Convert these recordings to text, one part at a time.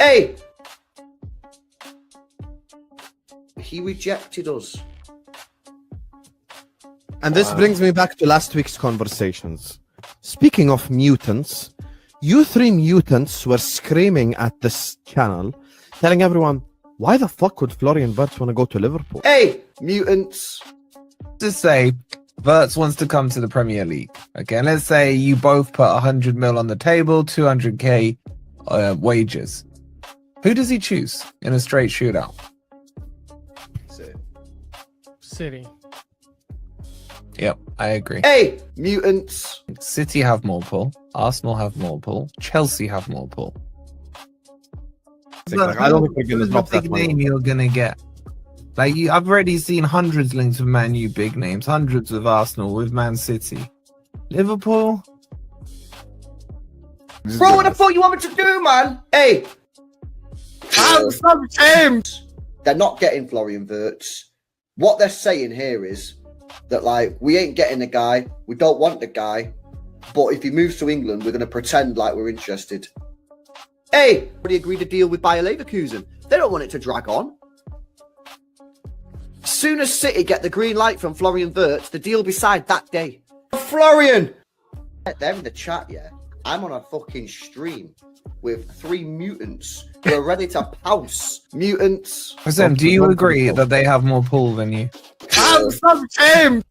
Hey! He rejected us. And this brings me back to last week's conversations. Speaking of mutants, you three mutants were screaming at this channel, telling everyone, why the fuck would Florian Wirtz want to go to Liverpool? Hey! Mutants. Just say Wirtz wants to come to the Premier League. Okay, and let's say you both put 100 mil on the table, 200k wages. Who does he choose in a straight shootout? City. Yep, I agree. Hey! Mutants. City have more pull. Arsenal have more pull. Chelsea have more pull. I don't think we're going to drop that big money. name you're gonna get. Like I've already seen hundreds linked with Man U big names, hundreds with Arsenal, with Man City, Liverpool. Bro, what the fuck you want me to do, man? Hey! Some James! They're not getting Florian Wirtz. What they're saying here is that, like, we ain't getting the guy, we don't want the guy, but if he moves to England, we're going to pretend like we're interested. Hey! Already agreed a deal with Bayer Leverkusen. They don't want it to drag on. As soon as City get the green light from Florian Wirtz, the deal will be signed that day. Florian! They're in the chat, yeah? I'm on a fucking stream with 3 mutants who are ready to pounce. Mutants. Sam, do you agree that they have more pull than you? Some James!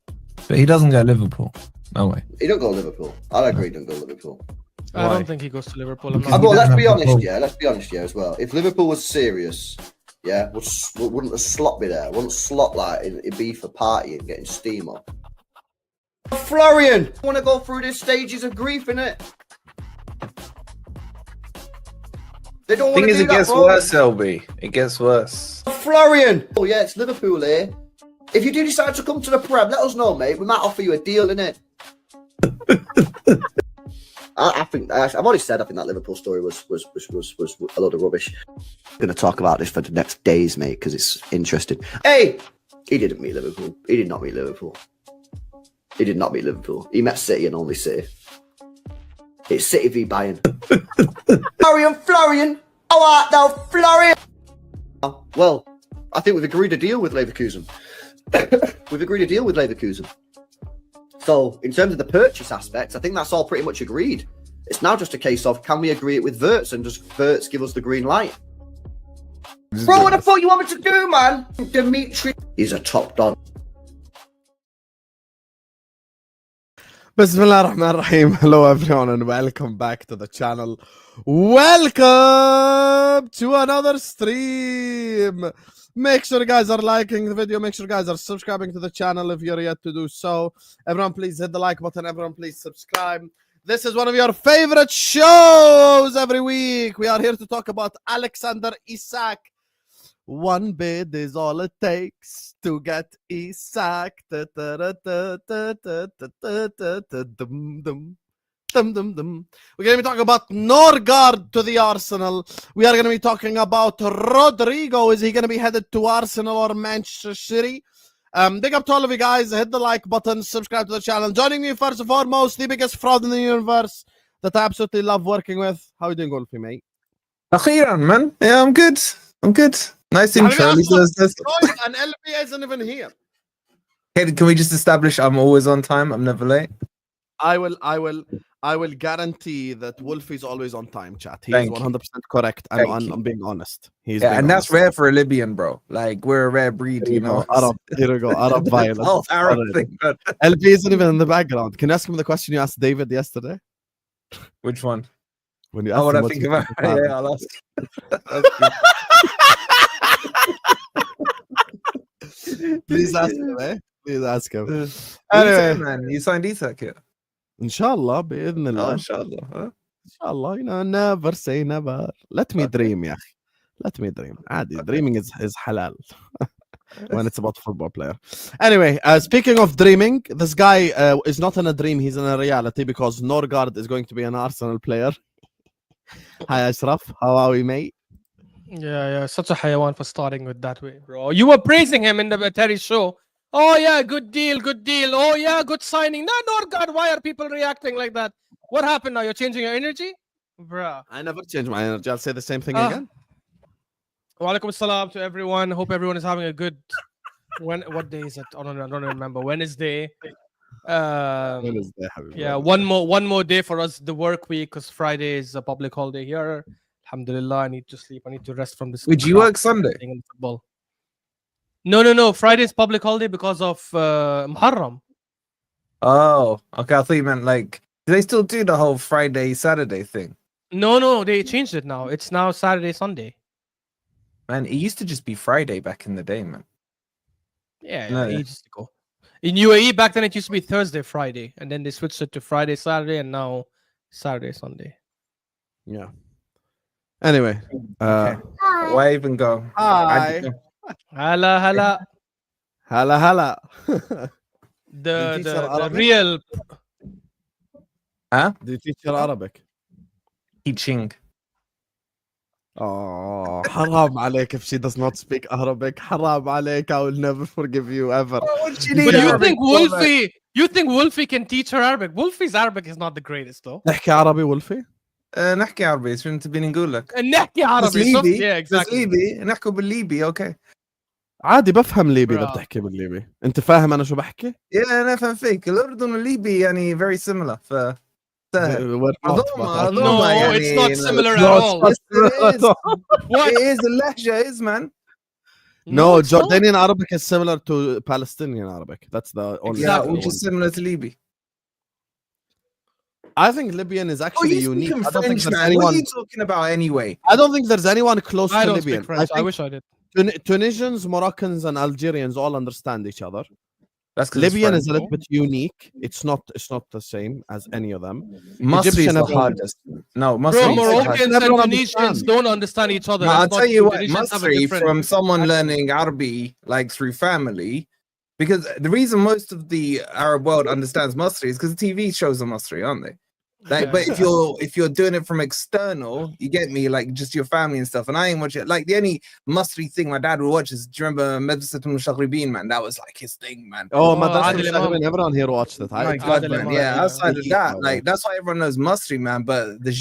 But he doesn't go Liverpool. No way. He don't go Liverpool. I agree, he don't go Liverpool. I Why? don't think he goes to Liverpool. I'm Because not Well, let's don't be have honest, Liverpool. yeah. Let's be honest, yeah, as well. If Liverpool was serious, yeah, wouldn't the slot be there? Wouldn't slot like it'd be for partying, getting steam up? Florian, I want to go through these stages of grief, innit? They don't want Thing to is, do it that, gets bro. worse, LB. It gets worse. Florian! Oh yeah, it's Liverpool here. If you do decide to come to the Prem, let us know, mate. We might offer you a deal, innit? I think I've already said I think that Liverpool story was a load of rubbish. I'm gonna talk about this for the next days, mate, because it's interesting. Hey, he didn't meet Liverpool. He did not meet Liverpool. He did not meet Liverpool. He met City and only City. It's City v Bayern. Florian. All right, now, Florian. Well, I think we've agreed a deal with Leverkusen. We've agreed a deal with Leverkusen. So, in terms of the purchase aspects, I think that's all pretty much agreed. It's now just a case of, can we agree it with Wirtz and does Wirtz give us the green light? Bro, what the fuck you want me to do, man? Dimitri. He's a top dog. Bismillah ar-Rahman ar-Rahim. Hello everyone and welcome back to the channel. Welcome to another stream. Make sure you guys are liking the video. Make sure you guys are subscribing to the channel if you're yet to do so. Everyone please hit the like button. Everyone please subscribe. This is one of your favorite shows every week. We are here to talk about Alexander Isak. One bid is all it takes to get Isak. We're going to be talking about Norgaard to the Arsenal. We are going to be talking about Rodrygo. Is he going to be headed to Arsenal or Manchester City? Big up to all of you guys. Hit the like button. Subscribe to the channel. Joining me first and foremost, the biggest fraud in the universe that I absolutely love working with. How are you doing, Wolfie, mate? Akhiran, man. Yeah, I'm good. I'm good. Nice intro. And LB isn't even here. Can we just establish I'm always on time? I'm never late. I will guarantee that Wolfie's always on time, chat. He's Thank 100% correct. I'm being honest. He's being and that's honest. rare for a Libyan, bro. Like we're a rare breed, you know. Here we go. Arab violence. Oh, Arab thing, but... LB isn't even in the background. Can you ask him the question you asked David yesterday? Which one? When you Oh, what I him think what's about? his Yeah, I'll ask. Please ask him, eh? Please ask him. Anyway, man, you signed Isak here. Inshallah, بإذن Oh, الله. inshallah. Huh? Inshallah, you know, never say never. Let me dream, yeah. Let me dream. عادي. Dreaming is halal. When it's about football player. Anyway, speaking of dreaming, this guy is not in a dream, he's in a reality because Norgaard is going to be an Arsenal player. Hi Ashraf, how are we, mate? Yeah, such a hayawan for starting with that way, bro. You were praising him in the Terry show. Oh yeah, good deal. Oh yeah, good signing. No, Norgaard, why are people reacting like that? What happened now? You're changing your energy? Bruh. I never change my energy. I'll say the same thing again. Wa alaikum assalam to everyone. Hope everyone is having a good. What day is it? I don't remember. Wednesday. Wednesday, حبيبي, Yeah, Wednesday. one more day for us, the work week, because Friday is a public holiday here. Alhamdulillah, I need to sleep. I need to rest from this. Would you crap work Sunday? thing in football. No. Friday is public holiday because of Muharram. Oh, okay. I thought you meant like, do they still do the whole Friday, Saturday thing? No, they changed it now. It's now Saturday, Sunday. Man, it used to just be Friday back in the day, man. Yeah, No, yeah. ages ago. In UAE back then it used to be Thursday, Friday, and then they switched it to Friday, Saturday, and now Saturday, Sunday. Yeah. Anyway. Okay. Why even go? Hi. Hala. Hala. The real. Huh? Do you teach her Arabic? Teaching. Oh, haram عليك if she does not speak Arabic. Haram عليك. I will never forgive you ever. What you But need you Arabic think for, man? Wolfie? You think Wolfie can teach her Arabic? Wolfie's Arabic is not the greatest though. نحكي عربي ولفي؟ نحكي عربي شو انت تبيني نقول لك؟ نحكي عربي. ليبي. Yeah, بس exactly. ليبي نحكي بالليبي اوكي. عادي بفهم ليبي اذا Bro. بتحكي بالليبي. انت فاهم انا شو بحكي؟ انا افهم فيك. الاردن والليبي يعني very similar ف سهل. We're not, but- No, يعني it's not similar at No, all. it's not. What? It is اللهجة is man. No, it's not. Jordanian Arabic is similar to Palestinian Arabic. That's the only. Yeah, Exactly. which is similar to Libby. I think Libyan is Oh, actually you unique. speaking I don't think French, there's man? What are anyone. you talking about anyway? I don't think there's anyone close I to don't Libyan. speak French. I think wish I did. Tunisians, Moroccans, and Algerians all understand each other. That's because Libyan is a little bit unique. It's not the same as any of them. Masri is Egyptian the everyone- hardest. No, Bro, Masri is the hardest. Moroccans and Everyone Tunisians understands. don't understand each other. No, I'll That's tell not you true. what, Tunisians have a Masri different from someone accent. learning Arabi like through family, because the reason most of the Arab world understands Masri is because TV shows are Masri, aren't they? Like, Yeah. but if you're doing it from external, you get me, like just your family and stuff. And I ain't watch it. Like the only Masri thing my dad would watch is, do you remember Madrasatul Mushagribin, man? That was like his thing, man. Oh, Oh, Madrasa Adil al-Shagrin, Imam. everyone here watched it. My I- God, Adil man. Imam, Yeah, yeah. outside of that, like that's why everyone knows Masri, man. But the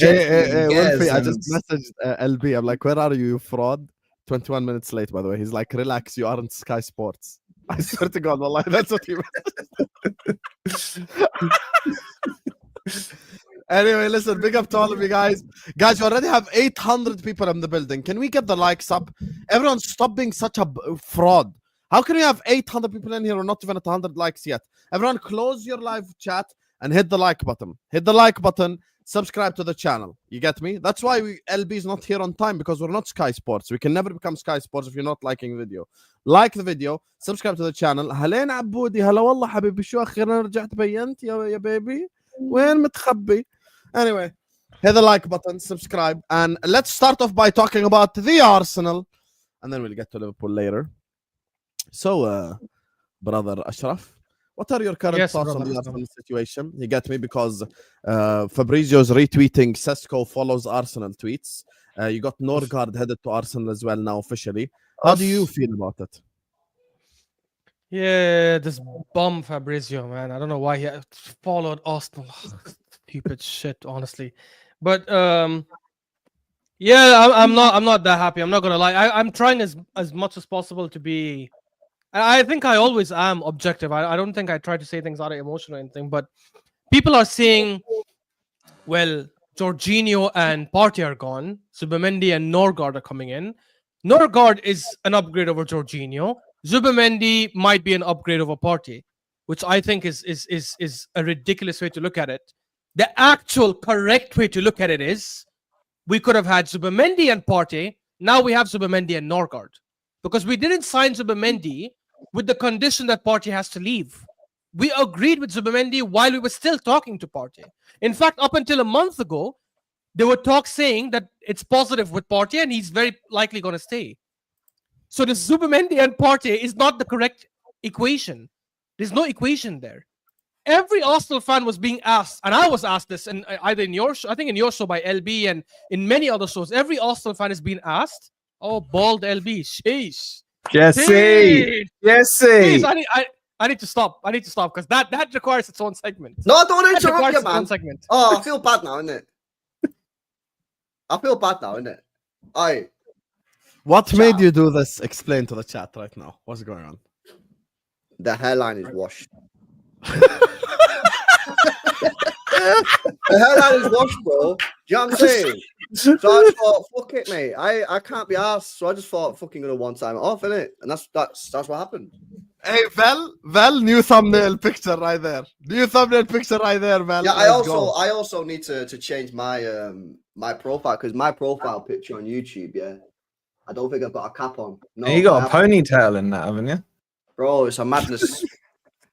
Wolfie, I just messaged LB. I'm like, where are you, you fraud? 21 minutes late, by the way. He's like, relax, you aren't Sky Sports. I swear to God, wallah, that's what he meant. Anyway, listen, big up to all of you guys. Guys, we already have 800 people in the building. Can we get the likes up? Everyone, stop being such a fraud. How can we have 800 people in here or not even at 100 likes yet? Everyone, close your live chat and hit the like button. Hit the like button. Subscribe to the channel. You get me? That's why LB is not here on time, because we're not Sky Sports. We can never become Sky Sports if you're not liking the video. Like the video, subscribe to the channel. هلين عبودي هلا والله حبيبي شو أخيرا رجعت بينت يا بيبي وين متخبي. Anyway, hit the like button, subscribe, and let's start off by talking about the Arsenal, and then we'll get to Liverpool later. So, brother Ashraf, what are your current Yes, thoughts on brother. the Arsenal situation? You get me? Because Fabrizio's retweeting Sesko follows Arsenal tweets. You got Norgaard headed to Arsenal as well now officially. How do you feel about it? Yeah, this bum Fabrizio, man. I don't know why he followed Arsenal. Stupid shit, honestly. But yeah, I'm not that happy. I'm not gonna lie. I'm trying as much as possible to be. I think I always am objective. I don't think I try to say things out of emotion or anything. But people are saying, well, Jorginho and Partey are gone. Zubimendi and Norgaard are coming in. Norgaard is an upgrade over Jorginho. Zubimendi might be an upgrade over Partey, which I think is a ridiculous way to look at it. The actual correct way to look at it is we could have had Zubimendi and Partey. Now we have Zubimendi and Norgaard, because we didn't sign Zubimendi with the condition that Partey has to leave. We agreed with Zubimendi while we were still talking to Partey. In fact, up until a month ago, there were talks saying that it's positive with Partey and he's very likely going to stay. So the Zubimendi and Partey is not the correct equation. There's no equation there. Every Arsenal fan was being asked, and I was asked this, and either in your show, I think in your show by LB and in many other shows, every Arsenal fan is being asked, oh, bald LB, sheesh. Jesse, Please, I need to stop. I need to stop, because that requires its own segment. No, I don't want to That requires interrupt you, its own man. segment. Oh, I feel bad now, innit? I feel bad now, innit? Aye. What made you do this? Explain to the chat right now. What's going on? The hairline is washed. The hairline is washed, bro. Do you know what I'm saying? So I just thought, fuck it, mate. I can't be asked. So I just thought, fucking gonna one time it off, innit? And that's what happened. Hey, Val, new thumbnail picture right there. New thumbnail picture right there, Val. Yeah, Let's go. I also need to change my my profile because my profile picture on YouTube, yeah, I don't think I've got a cap on. No, And you got a ponytail in that, haven't you? bro. It's a madness.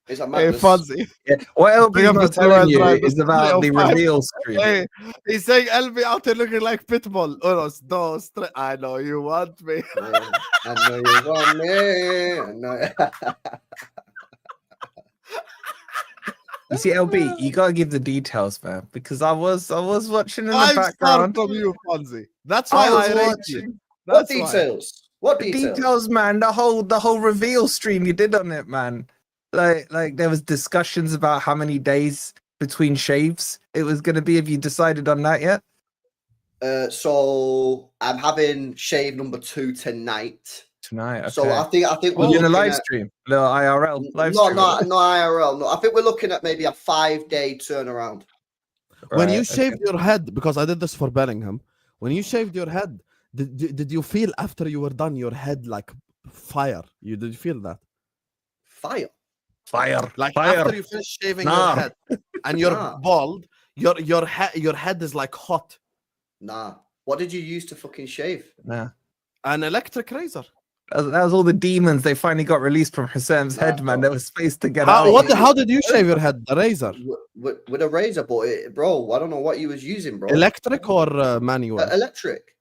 It's a Hey, madness. Fuzzy. Yeah. What Bring LB's up not the telling you drive, is about the 305. reveal stream. Hey, he's saying LB out there looking like Pitbull. Unos, dos, tres. I know you want me. Yeah, I know you want me. I know. You see, LB, you gotta give the details, man, because I was watching in the 5 star background. from you, Fonzie. That's why I rate you. What That's why. details? What The details? details, man. The whole reveal stream you did on it, man. Like there was discussions about how many days between shaves it was gonna be. Have you decided on that yet? So I'm having shave number 2 tonight. Tonight. Okay. So I think Well, we're you're in a looking live at, stream, little IRL live no, stream. no IRL. No, I think we're looking at maybe a 5-day turnaround. When you Right, shaved your head, because I did this for Bellingham, when you shaved your head, did you feel after you were done your head like fire? Did you feel that? Fire. Fire, Like fire. after you finish shaving Nah. your head and you're Nah. bald, your head is like hot. Nah. What did you use to fucking shave? Nah. An electric razor. That was all the demons. They finally got released from Hassan's head, man. There was space to get How, out. how did you shave your head? The razor. With a razor, bro. I don't know what you was using, bro. Electric or manual? Electric.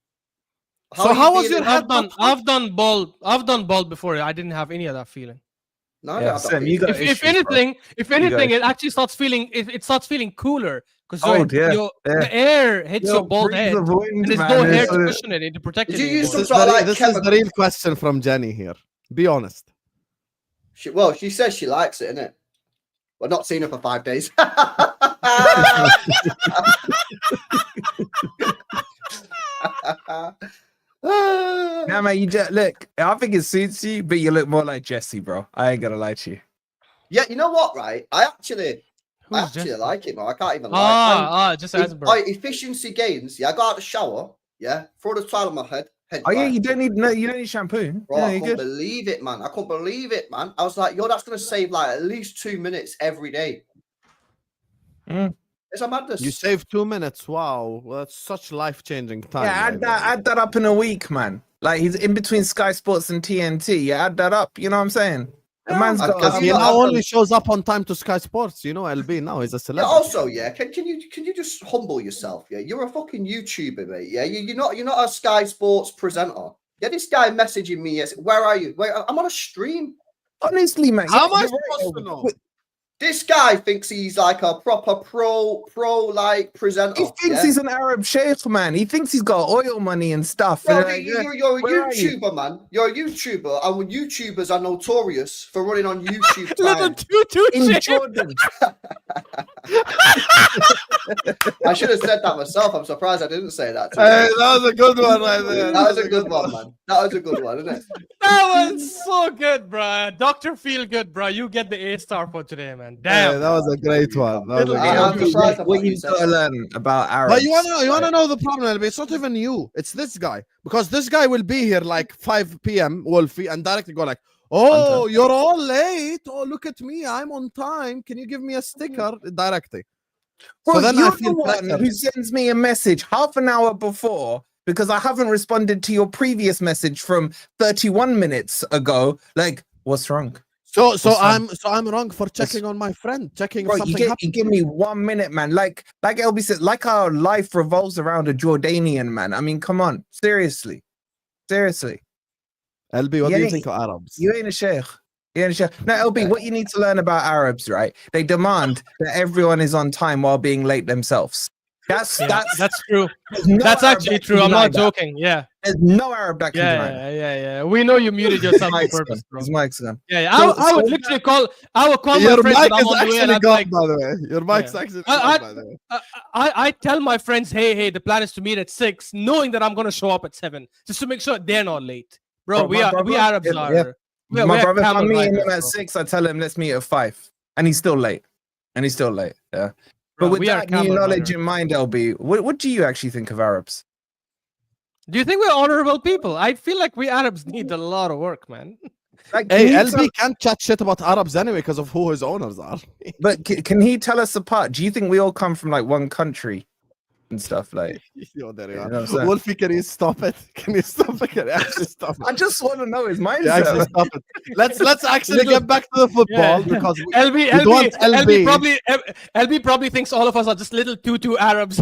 So are you how was feeling? your head? I've done bald before. I didn't have any of that feeling. No, Yeah, no, Sam, you got If issues, bro. anything, issues. it actually starts feeling it starts feeling cooler because Cold, yeah. the air hits your bald breeze head. of wind, And there's man, no is hair sort to of- cushion it to protect Did it. you use anymore. some sort of like This is the real question from Jenny here. Be honest. She says she likes it, innit? Well, not seen her for 5 days. Nah, man, you just look. I think it suits you, but you look more like Jesse, bro. I ain't gonna lie to you. Yeah, you know what, right? I actually Who's Jesse? like it, man. I can't even lie. Just Edinburgh. Efficiency gains. Yeah, I got out of the shower. Yeah, throw the towel on my head. Oh yeah, dry. you don't need shampoo. Bro, Yeah, I you're couldn't good. believe it, man. I couldn't believe it, man. I was like, yo, that's gonna save like at least 2 minutes every day. Mm. It's a madness. You saved 2 minutes. Wow, well, that's such life-changing time. Yeah, right there. add that up in a week, man. Like he's in between Sky Sports and TNT. Yeah, add that up. You know what I'm saying? The man's got. Because he now only shows up on time to Sky Sports. You know, LB now he's a Yeah, celebrity. also, yeah, can you just humble yourself? Yeah, you're a fucking YouTuber, mate. Yeah, you're not a Sky Sports presenter. Yeah, this guy messaging me. Yes, where are you? Wait, I'm on a stream. Honestly, man. How am I you're supposed to right. know? This guy thinks he's like a proper pro like presenter. He thinks yeah? he's an Arab sheikh, man. He thinks he's got oil money and stuff. Bro, And like, you're a where are you? YouTuber, man. You're a YouTuber, and when YouTubers are notorious for running on YouTube Little time. tutu In shit. Jordan. I should have said that myself. I'm surprised I didn't say that. Hey, that was a good one right there. That was a good one, man. That was a good one, isn't it? That was so good, bro. Dr. Feel Good, bro. You get the A star for today, man. Damn. Hey, that was a great one. That was a Little great I'm one. surprised What about you you, got to Sesko. learn about Arabs? But you wanna know the problem, LB? It's not even you. It's this guy. Because this guy will be here like 5 p.m. Wolfie and directly go like, "Oh, you're all late. Oh, look at me. I'm on time. Can you give me a sticker?" Directly. Bro, So then I you're feel the one better. who sends me a message half an hour before because I haven't responded to your previous message from 31 minutes ago. Like, what's wrong? So What's wrong? I'm wrong for checking on my friend, checking if Bro, something you happened. give me 1 minute, man. Like LB said, like our life revolves around a Jordanian, man. I mean, come on. Seriously. LB, what do Yeah, you think of Arabs? You ain't a sheikh. You ain't a sheikh. No, LB, what you need to learn about Arabs, right? They demand that everyone is on time while being late themselves. That's That's true. there's no That's Arab actually that can true. I'm deny not that. joking. Yeah. There's no Arab that can deny that. Yeah. We know you muted yourself on Mike's purpose, bro. His mic's gone. Yeah. So- I would so- literally call. I would call my Your friends mic when I'm is on the way, and actually I'd be gone, like, by the way. Your mic's Yeah. actually I- gone, by the way. I tell my friends, hey, the plan is to meet at 6, knowing that I'm gonna show up at 7, just to make sure they're not late, bro. Bro, my brother- we Arabs yeah, are. yeah. we are My brother, if camel I'm meeting him riders, at bro. 6, I tell him let's meet at 5, and he's still late. Yeah. Bro, But with we are that new camel knowledge riders. in mind, LB, what do you actually think of Arabs? Do you think we're honorable people? I feel like we Arabs need a lot of work, man. Like, Hey, can he LB can't chat shit about Arabs anyway because of who his owners are. but can he tell us apart? Do you think we all come from like one country and stuff? Like, Yo, there you you are. know what I'm saying? Wolfie, can you stop it? Can you stop it? Can you actually stop it? I just want to know his Can you actually mindset. stop it? Let's actually get back to the football because we LB want LB. LB probably thinks all of us are just little tutu Arabs.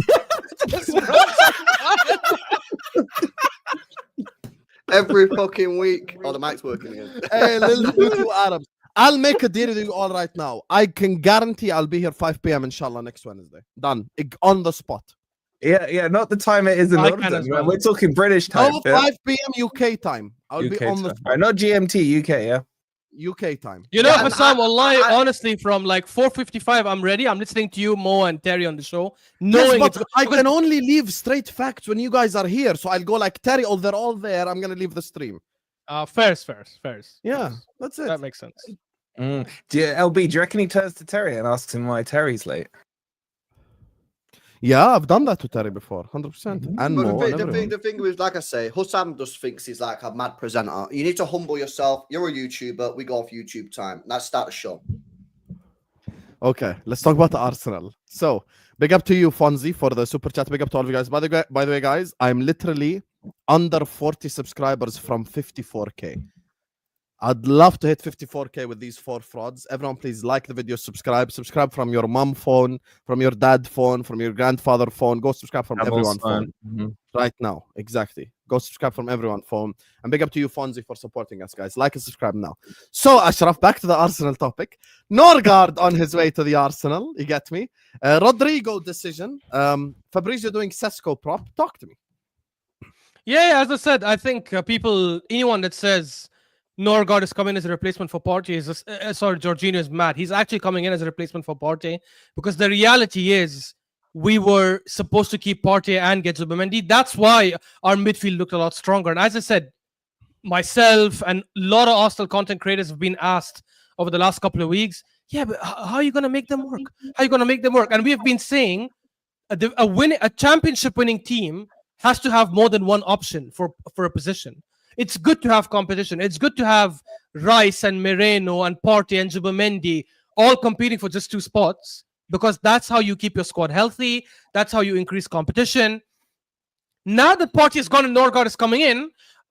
Every fucking week. Oh, the mic's working again. Hey, little two Arabs. I'll make a deal with you all right now. I can guarantee I'll be here 5 p.m. inshallah next Wednesday. Done. On the spot. Yeah, not the time it is in I can London. as Man. well. We're talking British time. No, yeah? 5 p.m. UK time. I'll be UK on the time. spot. Right, not GMT, UK, yeah. UK time. You know, Yeah, and Hassan, wallahi, I- honestly, from like 4:55, I'm ready. I'm listening to you, Mo, and Terry on the show, Yes, knowing but it's I because- can only leave straight facts when you guys are here. So I'll go like Terry, oh, they're all there. I'm gonna leave the stream. fairs. Yeah, that's it. That makes sense. LB, do you reckon he turns to Terry and asks him why Terry's late? Yeah, I've done that to Terry before, 100%. And But more. and the everyone. thing is, like I say, Hussam just thinks he's like a mad presenter. You need to humble yourself. You're a YouTuber. We go off YouTube time. Let's start the show. Okay, let's talk about the Arsenal. So, big up to you, Fonzie, for the super chat. Big up to all of you guys. By the way, guys, I'm literally under 40 subscribers from 54k. I'd love to hit 54k with these 4 frauds. Everyone, please like the video, subscribe from your mom phone, from your dad phone, from your grandfather phone. Go subscribe from everyone's phone right now. Exactly. Go subscribe from everyone's phone. And big up to you, Fonzie, for supporting us, guys. Like and subscribe now. So, Ashraf, back to the Arsenal topic. Norgaard on his way to the Arsenal. You get me? Rodrygo decision. Fabrizio doing Sesko prop. Talk to me. Yeah, as I said, I think anyone that says Norgaard is coming as a replacement for Partey is Jorginho is mad. He's actually coming in as a replacement for Partey because the reality is we were supposed to keep Partey and get Zubimendi. That's why our midfield looked a lot stronger. And as I said, myself and a lot of Arsenal content creators have been asked over the last couple of weeks, yeah, but how are you going to make them work? How are you going to make them work? And we have been saying a championship winning team has to have more than one option for a position. It's good to have competition. It's good to have Rice and Moreno and Partey and Zubimendi all competing for just 2 spots because that's how you keep your squad healthy. That's how you increase competition. Now that Partey is gone and Norgaard is coming in,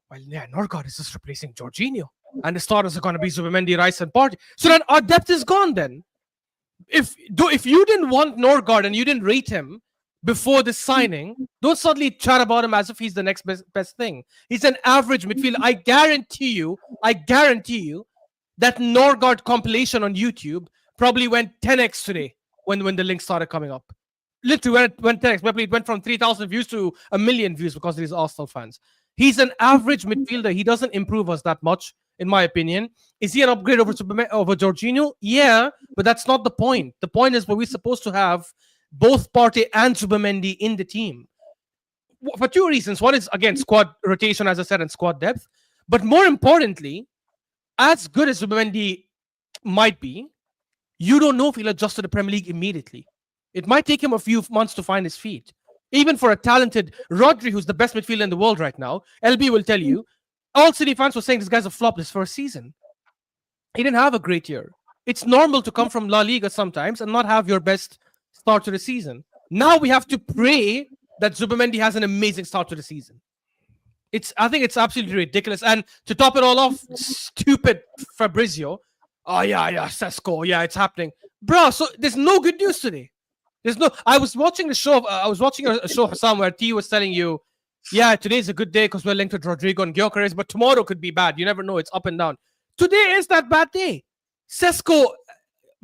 well, yeah, Norgaard is just replacing Jorginho. And the starters are going to be Zubimendi, Rice, and Partey. So then our depth is gone then. If you didn't want Norgaard and you didn't rate him before this signing, don't suddenly chat about him as if he's the next best thing. He's an average midfielder. I guarantee you that Norgaard compilation on YouTube probably went 10x today when the link started coming up. Literally went 10x. Probably it went from 3,000 views to 1 million views because of these Arsenal fans. He's an average midfielder. He doesn't improve us that much, in my opinion. Is he an upgrade over Jorginho? Yeah, but that's not the point. The point is we're supposed to have both Partey and Zubimendi in the team for 2 reasons. One is, again, squad rotation, as I said, and squad depth. But more importantly, as good as Zubimendi might be, you don't know if he'll adjust to the Premier League immediately. It might take him a few months to find his feet. Even for a talented Rodri, who's the best midfielder in the world right now, LB will tell you, all City fans were saying this guy's a flop this first season. He didn't have a great year. It's normal to come from La Liga sometimes and not have your best start to the season. Now we have to pray that Zubimendi has an amazing start to the season. I think it's absolutely ridiculous. And to top it all off, stupid Fabrizio. Oh yeah, Sesko. Yeah, it's happening, bro. So there's no good news today. I was watching the show. I was watching a show somewhere. T was telling you, yeah, today's a good day because we're linked with Rodrygo and Gyokeres, but tomorrow could be bad. You never know. It's up and down. Today is that bad day. Sesko,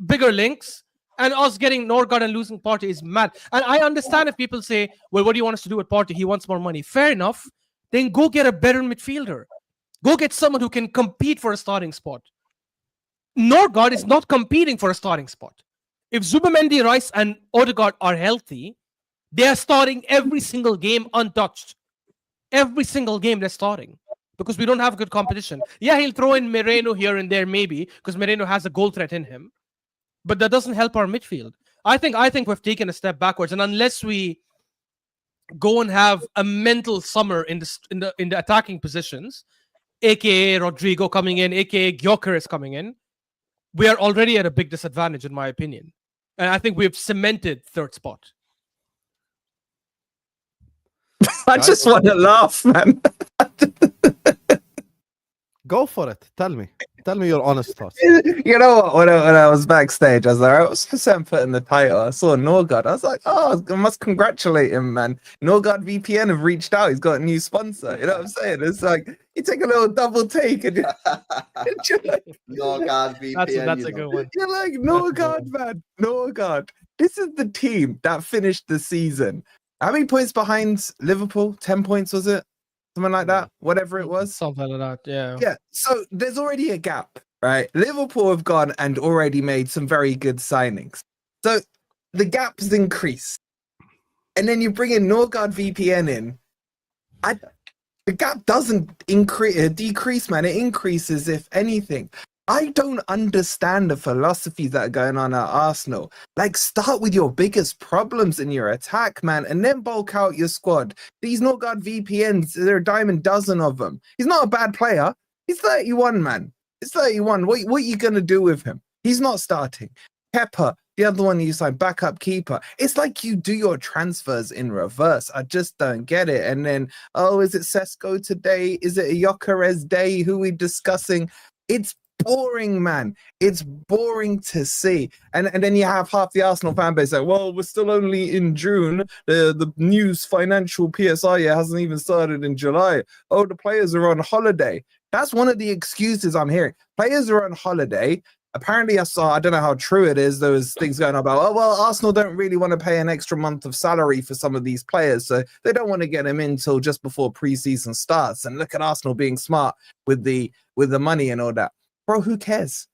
bigger links. And us getting Norgaard and losing Partey is mad. And I understand if people say, well, what do you want us to do with Partey? He wants more money. Fair enough. Then go get a better midfielder. Go get someone who can compete for a starting spot. Norgaard is not competing for a starting spot. If Zubimendi, Rice, and Odegaard are healthy, they are starting every single game untouched. Every single game they're starting. Because we don't have good competition. Yeah, he'll throw in Moreno here and there, maybe, because Moreno has a goal threat in him. But that doesn't help our midfield. I think we've taken a step backwards, and unless we go and have a mental summer in the attacking positions, aka Rodrygo coming in, aka Gyokeres coming in, we are already at a big disadvantage, in my opinion. And I think we've cemented third spot. I just want to laugh, man. Go for it. Tell me your honest thoughts. You know what? When I was backstage, I was like, I was putting the title. I saw Norgaard. I was like, oh, I must congratulate him, man. Norgaard VPN have reached out. He's got a new sponsor. You know what I'm saying? It's like you take a little double take and you're like, Norgaard VPN. That's a good one. You're like, Norgaard, man. Norgaard. This is the team that finished the season. How many points behind Liverpool? 10 points, was it? Something like that, whatever it was. Something like that, yeah. Yeah, so there's already a gap, right? Liverpool have gone and already made some very good signings. So the gap has increased. And then you bring in Norgaard VPN in. The gap doesn't decrease, man. It increases, if anything. I don't understand the philosophies that are going on at Arsenal. Like, start with your biggest problems in your attack, man, and then bulk out your squad. These Norgaard VPNs, there are a dime a dozen of them. He's not a bad player. He's 31, man. He's 31. What are you going to do with him? He's not starting. Kepa, the other one you signed, backup keeper. It's like you do your transfers in reverse. I just don't get it. And then, oh, is it Sesko today? Is it a Gyokeres day? Who are we discussing? It's boring, man. It's boring to see. And then you have half the Arsenal fan base like, well, we're still only in June. The news financial PSI hasn't even started in July. Oh, the players are on holiday. That's one of the excuses I'm hearing. Players are on holiday. Apparently, I don't know how true it is. There was things going on about, oh, well, Arsenal don't really want to pay an extra month of salary for some of these players, so they don't want to get them in until just before preseason starts. And look at Arsenal being smart with the money and all that. Bro, who cares?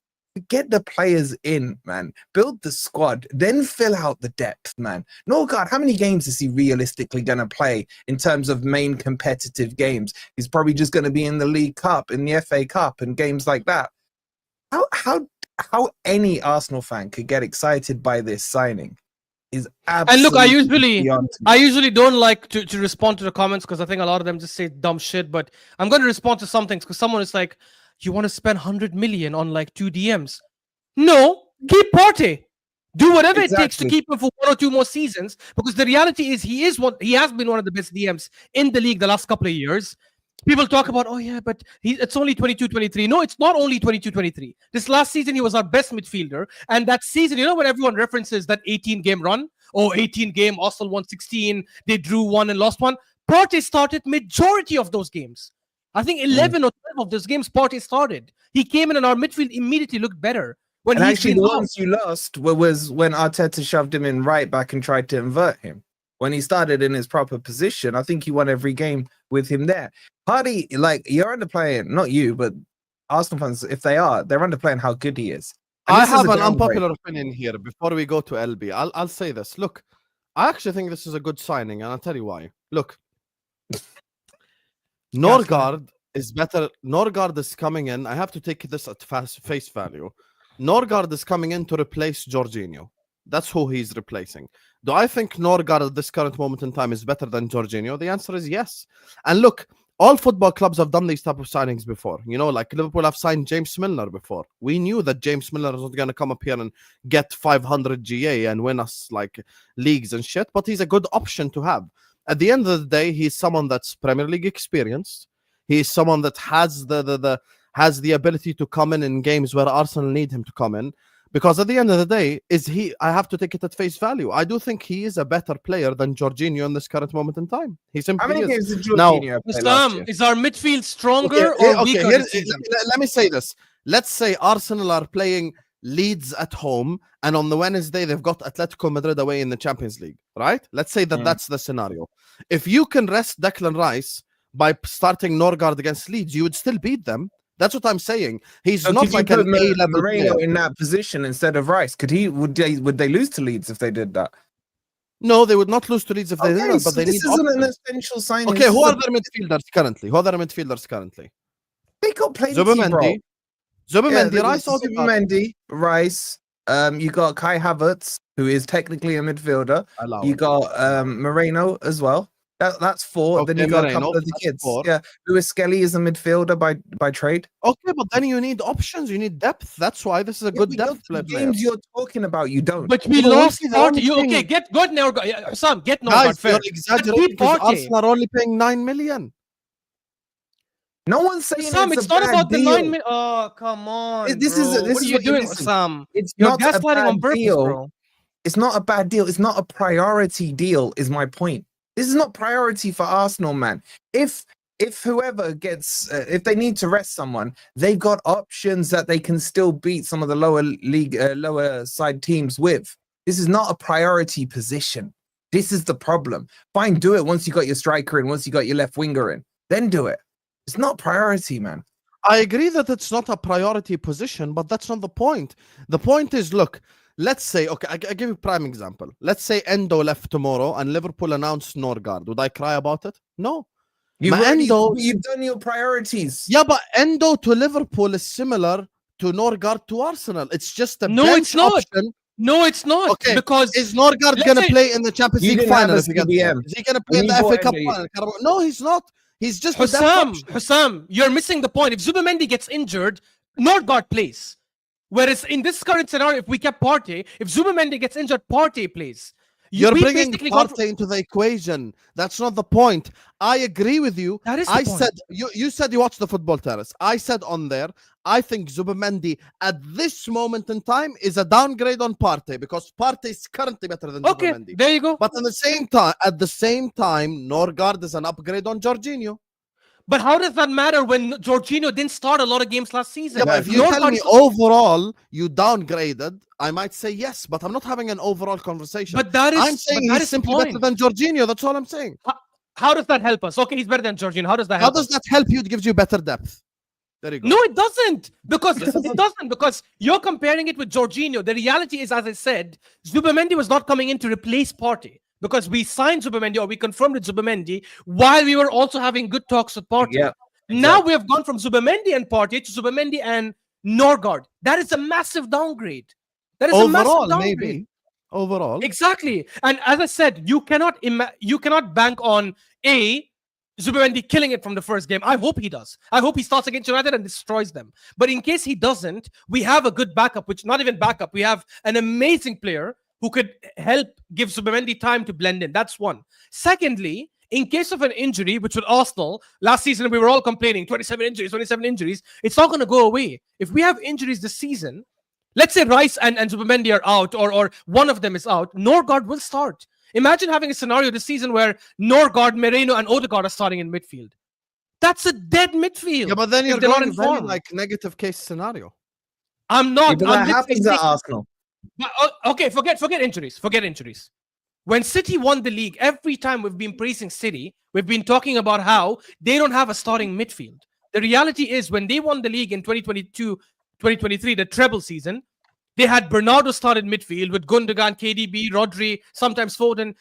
Get the players in, man. Build the squad, then fill out the depth, man. Norgaard, how many games is he realistically going to play in terms of main competitive games? He's probably just going to be in the League Cup, in the FA Cup, and games like that. How any Arsenal fan could get excited by this signing is absolutely. And look, I usually don't like to respond to the comments because I think a lot of them just say dumb shit. But I'm going to respond to some things because someone is like, you want to spend 100 million on like 2 DMs? No, keep Partey. Do whatever it takes to keep him for 1 or 2 more seasons. Because the reality is he has been one of the best DMs in the league the last couple of years. People talk about, oh yeah, but it's only 22-23. No, it's not only 22-23. This last season, he was our best midfielder. And that season, you know when everyone references that 18-game run? Oh, 18-game, Arsenal won 16. They drew 1 and lost 1. Partey started majority of those games. I think 11 or 12 of those games Partey started. He came in and our midfield immediately looked better. And actually, the ones you lost was when Arteta shoved him in right back and tried to invert him. When he started in his proper position, I think he won every game with him there. Partey, like, you're underplaying, not you, but Arsenal fans, if they are, they're underplaying how good he is. And I have an unpopular opinion here before we go to LB. I'll say this. Look, I actually think this is a good signing, and I'll tell you why. Look, Norgaard is better. Norgaard is coming in. I have to take this at face value. Norgaard is coming in to replace Jorginho. That's who he's replacing. Do I think Norgaard at this current moment in time is better than Jorginho? The answer is yes. And look, all football clubs have done these type of signings before. You know, like Liverpool have signed James Milner before. We knew that James Milner was not going to come up here and get 500 GA and win us like leagues and shit, but he's a good option to have. At the end of the day, he's someone that's Premier League experienced. He's someone that has the ability to come in games where Arsenal need him to come in. Because at the end of the day, I have to take it at face value. I do think he is a better player than Jorginho in this current moment in time. He simply How many is. games did Jorginho play last year? Is our midfield stronger or weaker? Let me say this. Let's say Arsenal are playing Leeds at home, and on the Wednesday they've got Atletico Madrid away in the Champions League, right? Let's say that that's the scenario. If you can rest Declan Rice by starting Norgaard against Leeds, you would still beat them. That's what I'm saying. He's So not could you like put an A-level Moreno player. in that position instead of Rice. Would they lose to Leeds if they did that? No, they would not lose to Leeds if they did that, but so they this need isn't an options. essential signing. Okay, who are their midfielders currently? They got plenty, bro. Zubimendi, Rice, Odegaard. Zubimendi, Rice. You got Kai Havertz, who is technically a midfielder. You got Moreno as well. That's 4. Okay, then you got Moreno, a couple of the that's kids. 4. Yeah, Luis Skelly is a midfielder by trade. Okay, but then you need options. You need depth. That's why this is a good depth player. Games you're talking about, you don't. But we But lost Wolfie, the only Partey. You thing- okay? Get Norgaard. Sam, get Norgaard. Guys, Fair. you're exaggerating beat because Partey. Arsenal are only paying 9 million. No one's saying Sam, it's it's a not bad about the deal. 9 minutes. Oh, come on. This bro. is what what are you you're doing, missing. Sam? It's You're not a gaslighting bad on purpose, deal. bro. It's not a bad deal. It's not a priority deal, is my point. This is not priority for Arsenal, man. If whoever gets, if they need to rest someone, they've got options that they can still beat some of the lower side teams with. This is not a priority position. This is the problem. Fine, do it once you got your striker in, once you got your left winger in. Then do it. It's not priority, man. I agree that it's not a priority position, but that's not the point. The point is, look, let's say, okay, I give you a prime example. Let's say Endo left tomorrow and Liverpool announced Norgaard. Would I cry about it? No. You've Endo, done your priorities. yeah, but Endo to Liverpool is similar to Norgaard to Arsenal. It's just a No, bench it's not. option. No, it's not. Okay, Because is Norgaard let's going to say- play in the Champions You League didn't have final a if he gets there? CBM. Is he going to play in When the you FA bought Cup Endo, final? No, he's not. He's just a depth option. Hussam, you're missing the point. If Zubimendi gets injured, Norgaard plays. Whereas in this current scenario, if we kept Partey, if Zubimendi gets injured, Partey plays. You're we bringing basically got- Partey into the equation. That's not the point. I agree with you. That is the I point. said you said you watched the football terrace. I said on there, I think Zubimendi at this moment in time is a downgrade on Partey because Partey is currently better than Okay, Zubimendi. there you go. But at the same time, Norgaard is an upgrade on Jorginho. But how does that matter when Jorginho didn't start a lot of games last season? Yeah, but if you tell Norgaard's- me overall you downgraded, I might say yes, but I'm not having an overall conversation. But that is, I'm saying but that he's is the simply better point. than Jorginho. That's all I'm saying. How does that help us? Okay, he's better than Jorginho. How does that How help does us? that help you? It gives you better depth. There you go. No, it doesn't. Because it doesn't. Because you're comparing it with Jorginho. The reality is, as I said, Zubimendi was not coming in to replace Partey. Because we signed Zubimendi or we confirmed with Zubimendi while we were also having good talks with Partey. Yeah. Now we have gone from Zubimendi and Partey to Zubimendi and Norgaard. That is a massive downgrade. That is a massive Overall, downgrade. maybe. Overall. Exactly. And as I said, you cannot bank on Zubimendi killing it from the first game. I hope he does. I hope he starts against United and destroys them. But in case he doesn't, we have a good backup, which not even backup. We have an amazing player who could help give Zubimendi time to blend in. That's one. Secondly, in case of an injury, which with Arsenal, last season we were all complaining, 27 injuries, it's not going to go away. If we have injuries this season, let's say Rice and Zubimendi are out or one of them is out, Norgaard will start. Imagine having a scenario this season where Norgaard, Moreno, and Odegaard are starting in midfield. That's a dead midfield. Yeah, but then if you're they're not going in very form. like negative case scenario. I'm not. But I'm that literally happens at saying- Arsenal. But, okay, forget injuries. Forget injuries. When City won the league, every time we've been praising City, we've been talking about how they don't have a starting midfield. The reality is when they won the league in 2022-2023, the treble season, they had Bernardo started midfield with Gundogan, KDB, Rodri, sometimes Foden.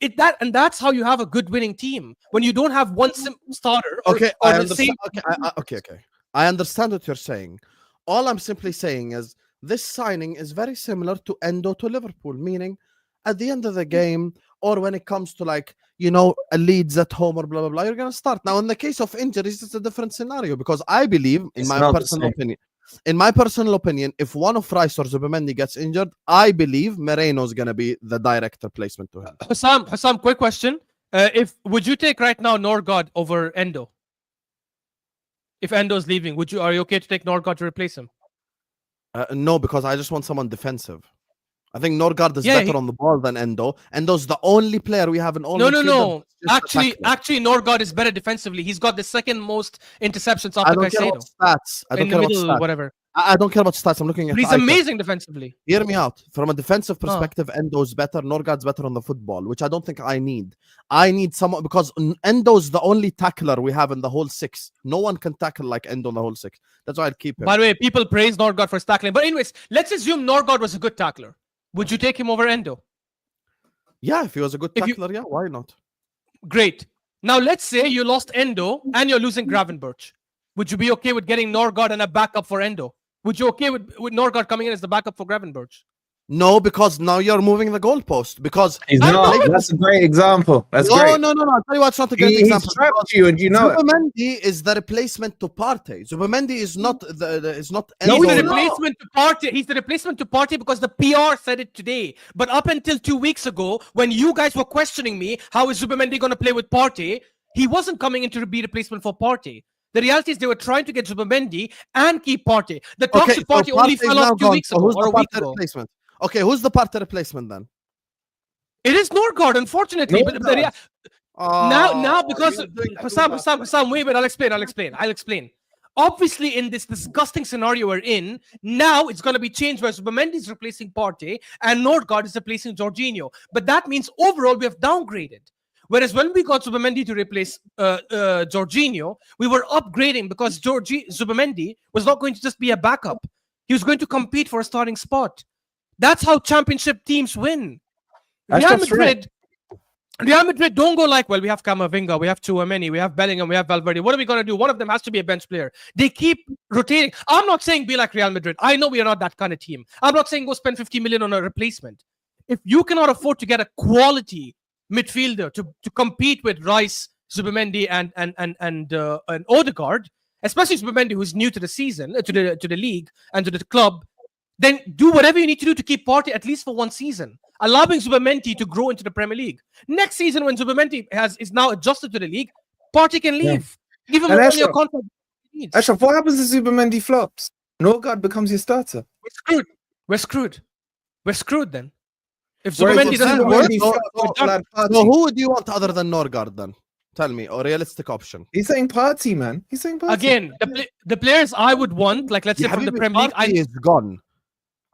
That's how you have a good winning team. When you don't have one starter or, Okay, or I the understand. same. Okay. I understand what you're saying. All I'm simply saying is this signing is very similar to Endo to Liverpool, meaning at the end of the game, or when it comes to a Leeds at home or blah blah blah, you're gonna start. Now, in the case of injuries, it's a different scenario because I believe, in my personal opinion, if one of Rice or Zubimendi gets injured, I believe Moreno is gonna be the direct replacement to him. Hussam, quick question: would you take right now Norgaard over Endo? If Endo's leaving, are you okay to take Norgaard to replace him? No, because I just want someone defensive. I think Norgaard is better on the ball than Endo. Endo's the only player we have in all. No. Actually, Norgaard is better defensively. He's got the second most interceptions after I don't care Caicedo. about stats. I don't in care the about middle, stats. whatever. I don't care about stats. I'm looking at. But he's icons. amazing defensively. Hear me out. From a defensive perspective, Endo's better. Norgaard's better on the football, which I don't think I need. I need someone because Endo's the only tackler we have in the whole six. No one can tackle like Endo in the whole six. That's why I'd keep him. By the way, people praise Norgaard for his tackling. But anyways, let's assume Norgaard was a good tackler. Would you take him over Endo? Yeah, if he was a good tackler, yeah, why not? Great. Now let's say you lost Endo and you're losing Gravenberch. Would you be okay with getting Norgaard and a backup for Endo? Would you okay with Norgaard coming in as the backup for Gravenberch? No, because now you're moving the goalpost. Because He's not. That's a great example. That's great. No. I'll tell you what's not a great example. He's trapped you, and you know it. Zubimendi is the replacement to Partey. Zubimendi is not is not. He's the replacement to Partey. He's the replacement to Partey because the PR said it today. But up until 2 weeks ago, when you guys were questioning me, how is Zubimendi going to play with Partey? He wasn't coming in to be replacement for Partey. The reality is they were trying to get Zubimendi and keep Partey. The talks with Partey only fell off 2 weeks ago or a week ago. Replacement? Okay, who's the Partey replacement then? It is Norgaard, unfortunately. But now because Sam, wait, I'll explain. Obviously, in this disgusting scenario we're in, now it's going to be changed where Zubimendi is replacing Partey and Norgaard is replacing Jorginho. But that means overall we have downgraded. Whereas when we got Zubimendi to replace Jorginho, we were upgrading because Zubimendi was not going to just be a backup. He was going to compete for a starting spot. That's how championship teams win. Real Madrid don't go like, well, we have Camavinga, we have Tchouameni, we have Bellingham, we have Valverde. What are we going to do? One of them has to be a bench player. They keep rotating. I'm not saying be like Real Madrid. I know we are not that kind of team. I'm not saying go spend 50 million on a replacement. If you cannot afford to get a quality midfielder to compete with Rice, Zubimendi, and Odegaard, especially Zubimendi, who's new to the season, to the league and to the club, then do whatever you need to do to keep Partey at least for one season, allowing Zubimendi to grow into the Premier League. Next season, when Zubimendi is now adjusted to the league, Partey can leave. Give him only a contract. Ashraf, what happens if Zubimendi flops? Norgaard becomes your starter. We're screwed then. If Zubimendi doesn't work, so who would you want other than Norgaard then? Tell me, a realistic option. He's saying Partey, man. He's saying Partey. Again, the players I would want, like let's say from the Premier League, Partey is gone.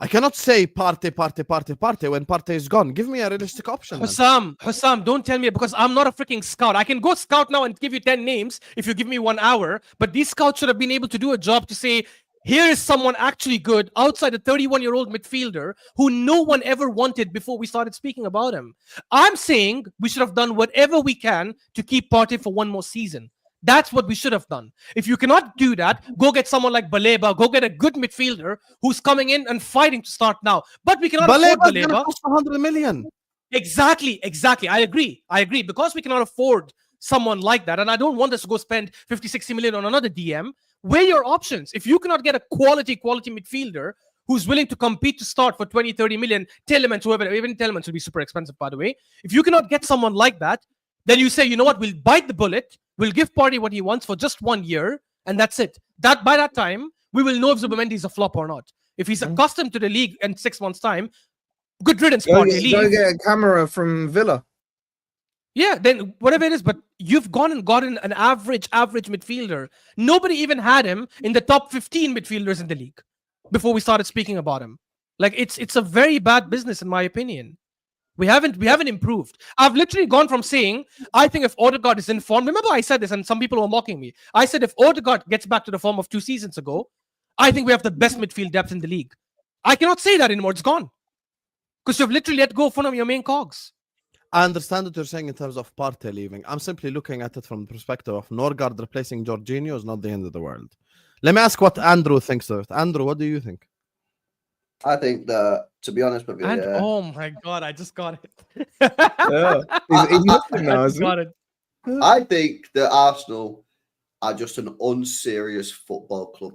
I cannot say Partey when Partey is gone. Give me a realistic option. Hussam, don't tell me because I'm not a freaking scout. I can go scout now and give you 10 names if you give me 1 hour. But these scouts should have been able to do a job to say, here is someone actually good outside a 31-year-old midfielder who no one ever wanted before we started speaking about him. I'm saying we should have done whatever we can to keep Partey for one more season. That's what we should have done. If you cannot do that, go get someone like Baleba. Go get a good midfielder who's coming in and fighting to start now. But we cannot afford Baleba. Cost 100 million. Exactly. I agree. Because we cannot afford someone like that. And I don't want us to go spend 50, 60 million on another DM. Weigh your options. If you cannot get a quality midfielder who's willing to compete to start for 20, 30 million, Telemans, whoever, even Telemans will be super expensive, by the way. If you cannot get someone like that, then you say, you know what, we'll bite the bullet. We'll give Partey what he wants for just 1 year, and that's it. That by that time, we will know if Zubimendi is a flop or not. If he's accustomed to the league in 6 months' time, good riddance, Partey. Go get a camera from Villa. Yeah, then whatever it is, but you've gone and gotten an average midfielder. Nobody even had him in the top 15 midfielders in the league before we started speaking about him. Like it's a very bad business, in my opinion. We haven't improved. I've literally gone from saying, I think if Odegaard is in form, remember I said this and some people were mocking me. I said if Odegaard gets back to the form of 2 seasons ago, I think we have the best midfield depth in the league. I cannot say that anymore. It's gone. Because you've literally let go of one of your main cogs. I understand what you're saying in terms of Partey leaving. I'm simply looking at it from the perspective of Norgaard replacing Jorginho is not the end of the world. Let me ask what Andrew thinks of it. Andrew, what do you think? I think that, to be honest with you, oh my god, I just got it. I think that Arsenal are just an unserious football club.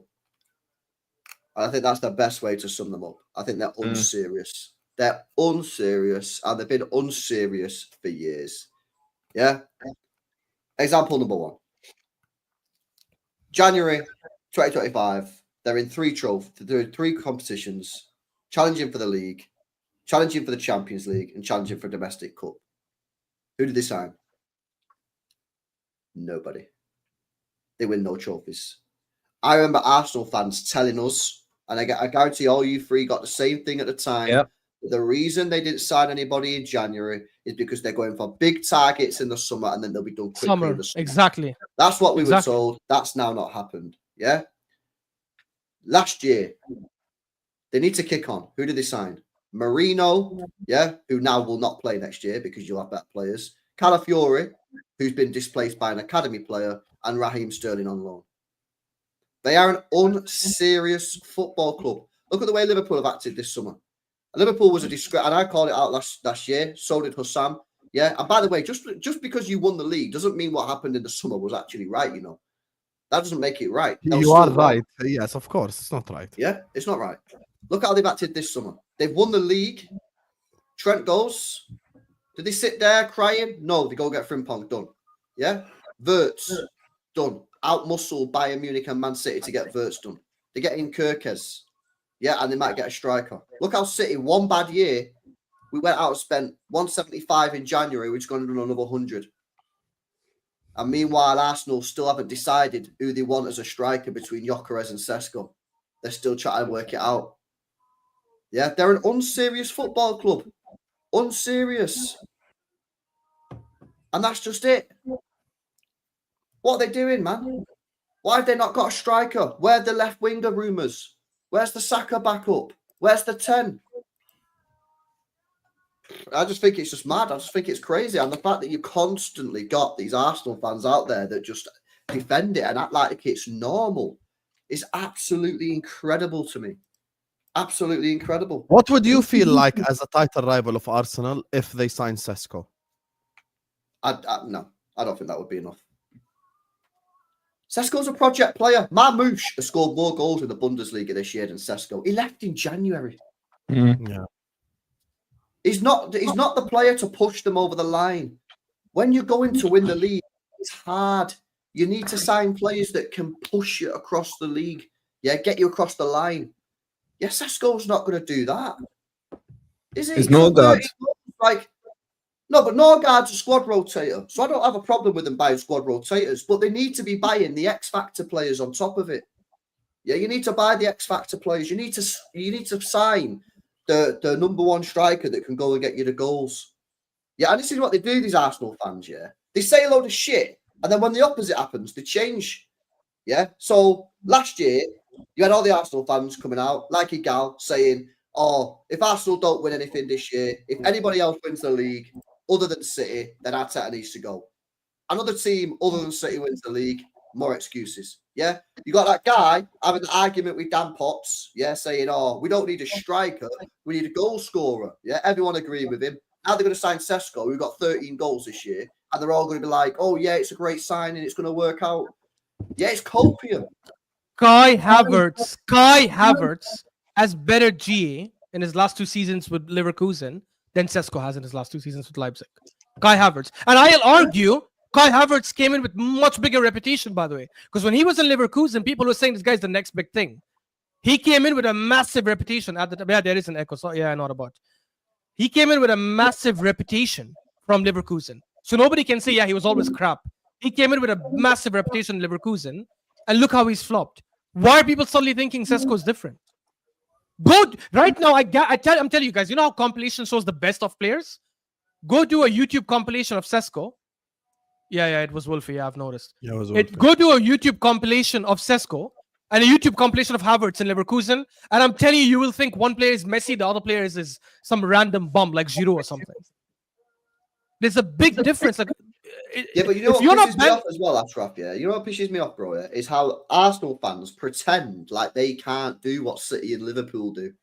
And I think that's the best way to sum them up. I think they're unserious. They're unserious, and they've been unserious for years. Yeah? Example number 1. January 2025, they're in 3 trophies, they're in 3 competitions, challenging for the league, challenging for the Champions League, and challenging for a domestic cup. Who did they sign? Nobody. They win no trophies. I remember Arsenal fans telling us And I guarantee all you three got the same thing at the time. Yep. The reason they didn't sign anybody in January is because they're going for big targets in the summer and then they'll be done quickly in the summer. Exactly. That's what we were Exactly. told. That's now not happened. Yeah. Last year, they need to kick on. Who did they sign? Marino, yeah, who now will not play next year because you'll have better players. Calafiore, who's been displaced by an academy player, and Raheem Sterling on loan. They are an unserious football club. Look at the way Liverpool have acted this summer. Liverpool was a disgrace, and I called it out last year. So did Hussam. Yeah, and by the way, just because you won the league doesn't mean what happened in the summer was actually right. You know, that doesn't make it right. You are right. Yes, of course, it's not right. Yeah, it's not right. Look how they've acted this summer. They've won the league. Trent goes. Did they sit there crying? No, they go get Frimpong done. Yeah, Wirtz done. Out-muscle Bayern Munich and Man City to get Wirtz done. They get in Gyokeres. Yeah, and they might get a striker. Look how City, one bad year, we went out and spent 175 in January, which is going to do another 100. And meanwhile, Arsenal still haven't decided who they want as a striker between Gyokeres and Sesko. They're still trying to work it out. Yeah, they're an unserious football club. Unserious. And that's just it. What are they doing, man? Why have they not got a striker? Where are the left winger rumours? Where's the Saka backup? Where's the 10? I just think it's just mad. I just think it's crazy. And the fact that you constantly got these Arsenal fans out there that just defend it and act like it's normal is absolutely incredible to me. Absolutely incredible. What would you feel like as a title rival of Arsenal if they sign Sesko? No, I don't think that would be enough. Sesko's a project player. Marmoush has scored more goals in the Bundesliga this year than Sesko. He left in January. Yeah. He's not the player to push them over the line. When you're going to win the league, it's hard. You need to sign players that can push you across the league. Yeah, get you across the line. Yeah, Sesko's not going to do that. Is he? It's Norgaard. No, but Norgaard's a squad rotator. So I don't have a problem with them buying squad rotators, but they need to be buying the X Factor players on top of it. Yeah, you need to buy the X Factor players. You need to sign the number one striker that can go and get you the goals. Yeah, and this is what they do, these Arsenal fans, yeah. They say a load of shit, and then when the opposite happens, they change. Yeah. So last year, you had all the Arsenal fans coming out, like Igal, saying, oh, if Arsenal don't win anything this year, if anybody else wins the league other than City, then Arteta needs to go. Another team other than City wins the league, more excuses. Yeah. You got that guy having an argument with Dan Potts, yeah, saying, oh, we don't need a striker, we need a goal scorer. Yeah. Everyone agreeing with him. Now they're going to sign Sesko, who got 13 goals this year, and they're all going to be like, oh, yeah, it's a great signing, it's going to work out. Yeah, it's copium. Kai Havertz has better GA in his last 2 seasons with Leverkusen than Sesko has in his last 2 seasons with Leipzig. Kai Havertz. And I'll argue Kai Havertz came in with much bigger reputation, by the way. Because when he was in Leverkusen, people were saying this guy's the next big thing. He came in with a massive reputation at the time. Yeah, there is an echo. So, yeah, not about. He came in with a massive reputation from Leverkusen. So nobody can say, yeah, he was always crap. He came in with a massive reputation in Leverkusen. And look how he's flopped. Why are people suddenly thinking Sesko is different? Good. Right now, I'm telling you guys, you know how compilation shows the best of players? Go do a YouTube compilation of Sesko. Yeah, it was Wolfie. Yeah, I've noticed. Yeah, it was Wolfie. Go do a YouTube compilation of Sesko and a YouTube compilation of Havertz in Leverkusen. And I'm telling you, you will think one player is Messi, the other player is some random bum like Giroud or something. There's a big difference. Like, yeah, but you know what pisses me off as well, Ashraf, yeah? You know what pisses me off, bro, yeah? Is how Arsenal fans pretend like they can't do what City and Liverpool do.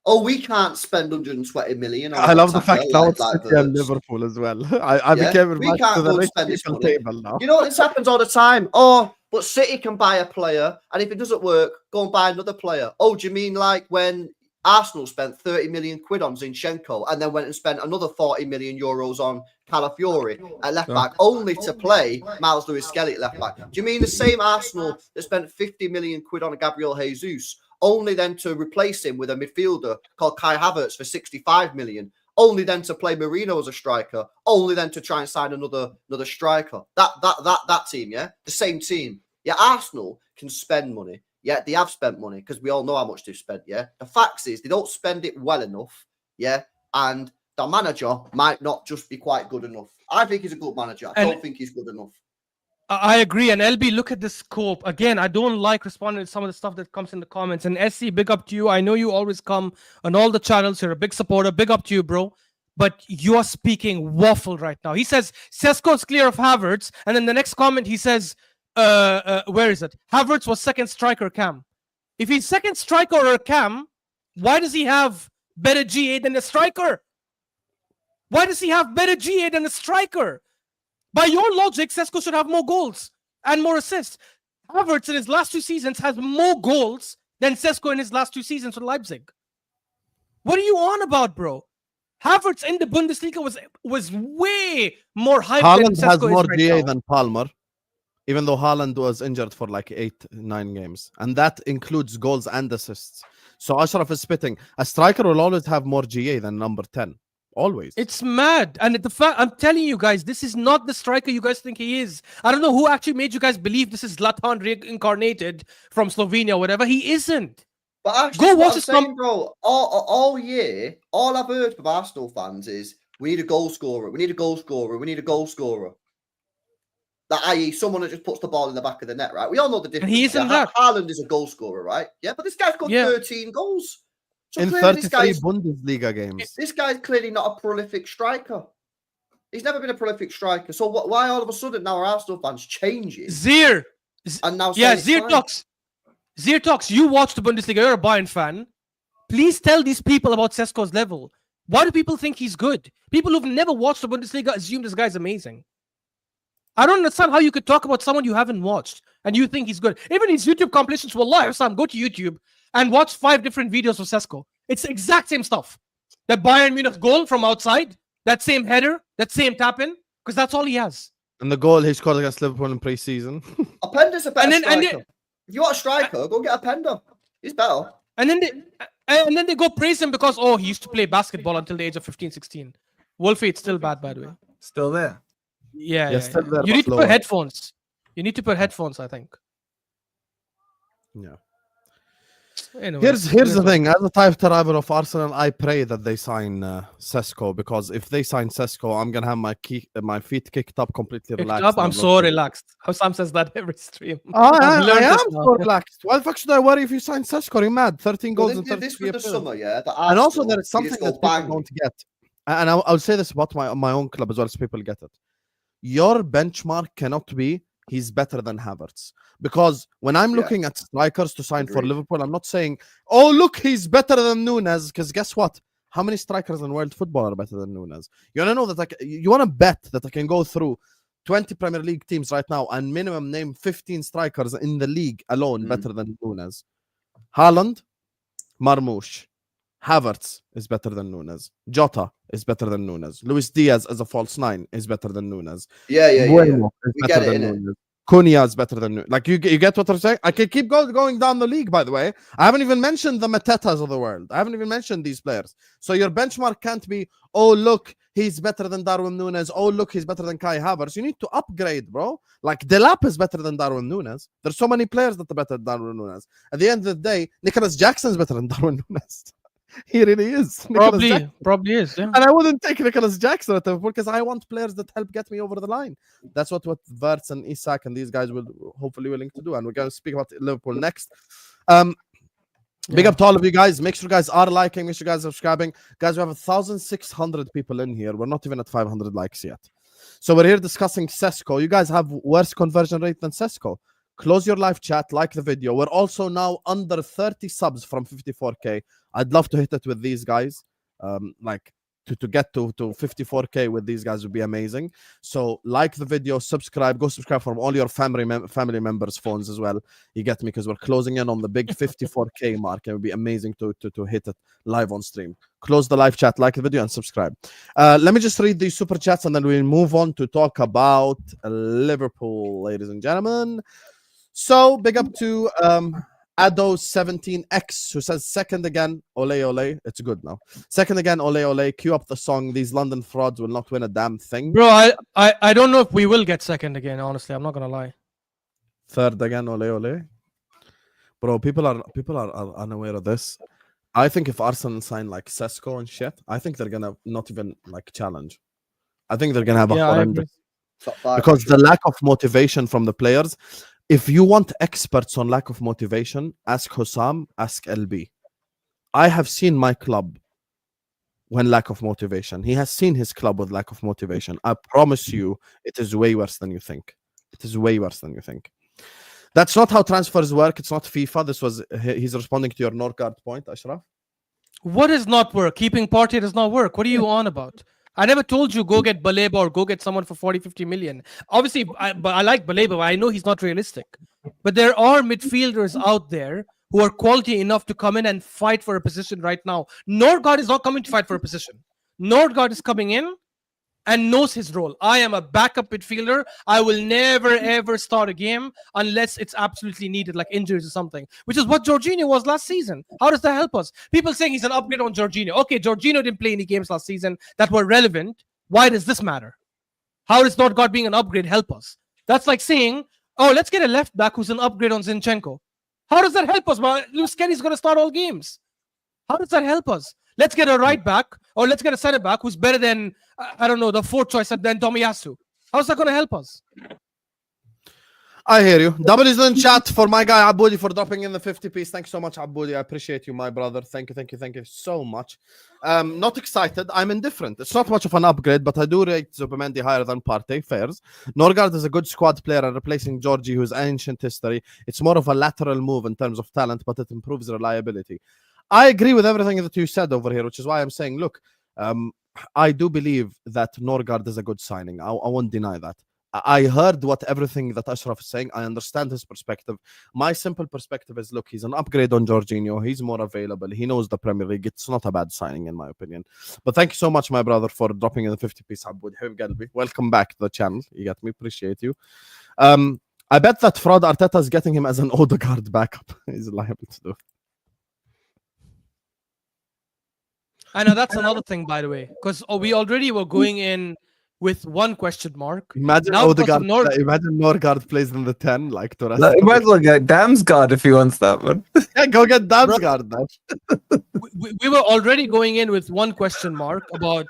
Oh, we can't spend 120 million. I love the fact that City and Liverpool as well. I became a match to the rich people table now. You know, this happens all the time. Oh, but City can buy a player, and if it doesn't work, go and buy another player. Oh, do you mean like when Arsenal spent 30 million quid on Zinchenko and then went and spent another 40 million euros on Calafiore at left back, only to play Miles Lewis-Skelly at left back? Do you mean the same Arsenal that spent 50 million quid on Gabriel Jesus, only then to replace him with a midfielder called Kai Havertz for 65 million, only then to play Marino as a striker, only then to try and sign another striker? That team, yeah? The same team. Yeah, Arsenal can spend money. Yeah, they have spent money because we all know how much they've spent. Yeah, the fact is they don't spend it well enough. Yeah, and the manager might not just be quite good enough. I think he's a good manager. I don't think he's good enough. I agree. And LB, look at the scope. Again, I don't like responding to some of the stuff that comes in the comments. And SC, big up to you. I know you always come on all the channels. You're a big supporter. Big up to you, bro. But you are speaking waffle right now. He says Sesko is clear of Havertz. And then the next comment, he says, where is it? Havertz was second striker Cam. If he's second striker or Cam, why does he have better GA than a striker? Why does he have better GA than a striker? By your logic, Sesko should have more goals and more assists. Havertz in his last 2 seasons has more goals than Sesko in his last 2 seasons with Leipzig. What are you on about, bro? Havertz in the Bundesliga was way more hyped than Haaland Sesko has more is right GA now. than Palmer, even though Haaland was injured for like 8-9 games. And that includes goals and assists. So Ashraf is spitting. A striker will always have more GA than number 10. Always. It's mad. And the fact, I'm telling you guys, this is not the striker you guys think he is. I don't know who actually made you guys believe this is Zlatan reincarnated from Slovenia or whatever. He isn't. But actually, Go what watch I'm his saying, bro, all year, all I've heard from Arsenal fans is we need a goal scorer, we need a goal scorer, we need a goal scorer. That i.e. someone that just puts the ball in the back of the net, right? We all know the difference. And he isn't that. Haaland is a goal scorer, right? Yeah, but this guy's got 13 goals. So in clearly 33 Bundesliga games. This guy's clearly not a prolific striker. He's never been a prolific striker. So why all of a sudden now are Arsenal fans changing? Zier. And now Zier talks. Zier talks. You watch the Bundesliga. You're a Bayern fan. Please tell these people about Sesko's level. Why do people think he's good? People who've never watched the Bundesliga assume this guy's amazing. I don't understand how you could talk about someone you haven't watched and you think he's good. Even his YouTube compilations were live. Sam, go to YouTube and watch 5 different videos of Sesko. It's the exact same stuff. That Bayern Munich goal from outside, that same header, that same tap-in, because that's all he has. And the goal he scored against Liverpool in pre-season. Openda's a better striker. If you want a striker, go get Openda. He's better. And then they go praise him because, he used to play basketball until the age of 15, 16. Wolfie, it's still bad, by the way. Still there. Yeah. Still there, You but need to lower. put headphones. You need to put headphones, I think. Yeah. Anyway, Here's the thing. As a type rival of Arsenal, I pray that they sign Sesko, because if they sign Sesko, I'm gonna have my feet kicked up, completely relaxed. I'm so relaxed. How Sam says that every stream. I learned am this so now. relaxed. Why the fuck should I worry if you sign Sesko? Are you mad? 13 goals in 33 this was the appearances. summer, yeah. And also there is something that people don't get. And I'll say this about my own club as well, so people get it. Your benchmark cannot be he's better than Havertz. Because when I'm looking at strikers to sign for Liverpool, I'm not saying, oh, look, he's better than Nunes. Because guess what? How many strikers in world football are better than Nunes? You want to know that you want to bet that I can go through 20 Premier League teams right now and minimum name 15 strikers in the league alone better than Nunes. Haaland, Marmoush, Havertz is better than Nunes. Jota is better than Nunes. Luis Diaz as a false 9 is better than Nunes. Yeah. Bueno is We better get it, than innit? Nunes. Cunha is better than Nunes. Like you get what I'm saying? I can keep going down the league, by the way. I haven't even mentioned the Matetas of the world. I haven't even mentioned these players. So your benchmark can't be, oh, look, he's better than Darwin Nunes. Oh, look, he's better than Kai Havertz. You need to upgrade, bro. Like Delap is better than Darwin Nunes. There's so many players that are better than Darwin Nunes. At the end of the day, Nicholas Jackson is better than Darwin Nunes. He really is. Probably is. Yeah. And I wouldn't take Nicholas Jackson at Liverpool because I want players that help get me over the line. That's what Wirtz and Isak and these guys will hopefully willing to do. And we're going to speak about Liverpool next. Big up to all of you guys. Make sure you guys are liking. Make sure you guys are subscribing. Guys, we have 1,600 people in here. We're not even at 500 likes yet. So we're here discussing Sesko. You guys have worse conversion rate than Sesko. Close your live chat, like the video. We're also now under 30 subs from 54k. I'd love to hit it with these guys. Like to get to 54k with these guys would be amazing. So like the video, subscribe, go subscribe from all your family members' phones as well. You get me? Because we're closing in on the big 54k mark. It would be amazing to hit it live on stream. Close the live chat, like the video, and subscribe. Let me just read these super chats and then we'll move on to talk about Liverpool, ladies and gentlemen. So big up to Ado17X, who says second again, ole ole. It's good now. Second again, ole ole. Cue up the song. These London frauds will not win a damn thing. Bro, I don't know if we will get second again, honestly. I'm not going to lie. Third again, ole ole. Bro, people are unaware of this. I think if Arsenal sign like Sesko and shit, I think they're gonna not even like challenge. I think they're gonna have a Yeah, I horrendous agree. Top five, because for the sure. lack of motivation from the players. If you want experts on lack of motivation, ask Hussam, ask LB. I have seen my club when lack of motivation. He has seen his club with lack of motivation. I promise you, it is way worse than you think. It is way worse than you think. That's not how transfers work. It's not FIFA. This was he's responding to your Norgaard point, Ashraf. What does not work? Keeping Partey does not work. What are you on about? I never told you go get Baleba or go get someone for 40, 50 million. Obviously, but I like Baleba, but I know he's not realistic. But there are midfielders out there who are quality enough to come in and fight for a position right now. Norgaard is not coming to fight for a position. Norgaard is coming in and knows his role. I am a backup midfielder. I will never ever start a game unless it's absolutely needed, like injuries or something, which is what Jorginho was last season. How does that help us? People saying he's an upgrade on Jorginho. Okay, Jorginho didn't play any games last season that were relevant. Why does this matter? How does Norgaard being an upgrade help us? That's like saying, oh, let's get a left back who's an upgrade on Zinchenko. How does that help us? Well, Luis Kelly's going to start all games. How does that help us? Let's get a right back or let's get a center back who's better than, I don't know, the fourth choice than Tomiyasu. How's that going to help us? I hear you. Double is in chat for my guy Aboudi for dropping in the 50 piece. Thanks so much, Aboudi. I appreciate you, my brother. Thank you so much. Not excited. I'm indifferent. It's not much of an upgrade, but I do rate Zubimendi higher than Partey. Fairs. Norgaard is a good squad player and replacing Georgie, who's ancient history. It's more of a lateral move in terms of talent, but it improves reliability. I agree with everything that you said over here, which is why I'm saying, look, I do believe that Norgaard is a good signing. I won't deny that. I heard everything that Ashraf is saying. I understand his perspective. My simple perspective is, look, he's an upgrade on Jorginho. He's more available. He knows the Premier League. It's not a bad signing, in my opinion. But thank you so much, my brother, for dropping in the 50 piece. Welcome back to the channel. You got me. Appreciate you. I bet that fraud Arteta is getting him as an Odegaard backup. He's liable to do. I know that's another thing, by the way, because we already were going in with one question mark. Imagine Now Odegaard. Imagine Norgaard plays in the 10, like to rest. You might as well get Damsgaard if he wants that one. Yeah, go get Damsgaard then. We were already going in with one question mark about,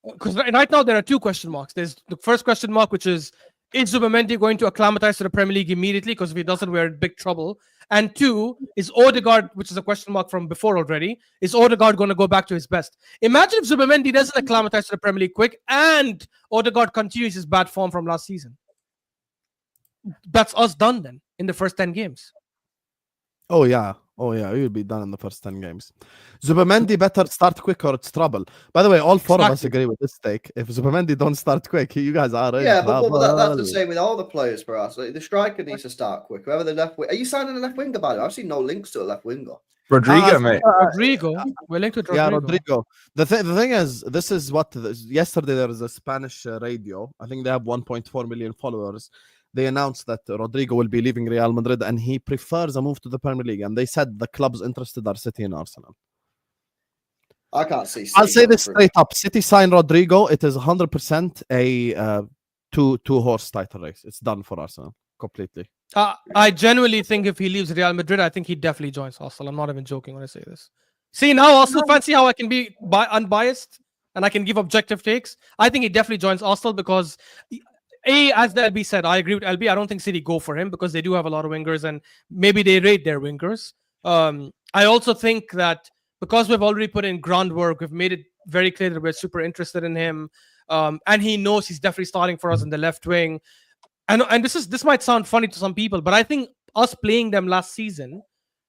because right now there are two question marks. There's the first question mark, which is Zubimendi going to acclimatize to the Premier League immediately? Because if he doesn't, we're in big trouble. And two, is Odegaard, which is a question mark from before already, is Odegaard going to go back to his best? Imagine if Zubimendi doesn't acclimatize to the Premier League quick and Odegaard continues his bad form from last season. That's us done then in the first 10 games. Oh yeah, you'll be done in the first 10 games. Zubimendi better start quick or it's trouble. By the way, all four of us agree with this take. If Zubimendi don't start quick, you guys are in trouble. But that's the same with all the players for us. Like, the striker needs to start quick. Whoever the left wing. Are you signing a left winger, by the way? I've seen no links to a left winger. Rodrygo, mate. Rodrygo. We're linked with Rodrygo. Yeah, Rodrygo. The thing is, this is what yesterday there was a Spanish radio. I think they have 1.4 million followers. They announced that Rodrygo will be leaving Real Madrid and he prefers a move to the Premier League. And they said the clubs interested are City and Arsenal. I can't see. I'll say this straight up. City signed Rodrygo. It is 100% a two-horse title race. It's done for Arsenal completely. I genuinely think if he leaves Real Madrid, I think he definitely joins Arsenal. I'm not even joking when I say this. See, now Arsenal fans see how I can be unbiased and I can give objective takes. I think he definitely joins Arsenal because... as the LB said, I agree with LB. I don't think City go for him because they do have a lot of wingers and maybe they rate their wingers. I also think that because we've already put in groundwork, we've made it very clear that we're super interested in him. And he knows he's definitely starting for us in the left wing. And this might sound funny to some people, but I think us playing them last season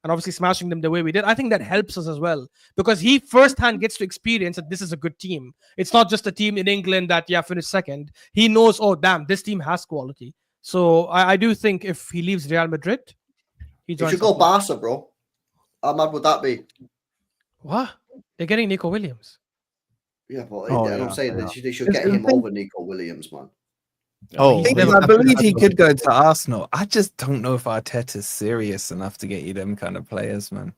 and obviously smashing them the way we did, I think that helps us as well because he firsthand gets to experience that this is a good team. It's not just a team in England that, finished second. He knows, oh, damn, this team has quality. So I do think if he leaves Real Madrid, he joins. You should go Barca, bro. How mad would that be? What? They're getting Nico Williams. Yeah, but I'm saying that they should get him over Nico Williams, man. I believe he could go to Arsenal. I just don't know if Arteta's serious enough to get you them kind of players, man.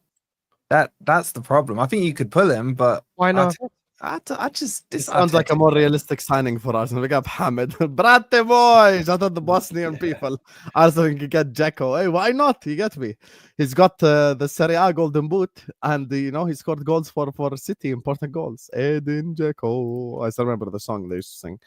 That's the problem. I think you could pull him, but why not? I just It sounds like a more realistic signing for Arsenal. We got Hamid. Brate boys! I thought the Bosnian people. Arsenal can get Dzeko. Hey, why not? You get me? He's got the Serie A golden boot, and he scored goals for City, important goals. Edin Dzeko. I still remember the song they used to sing.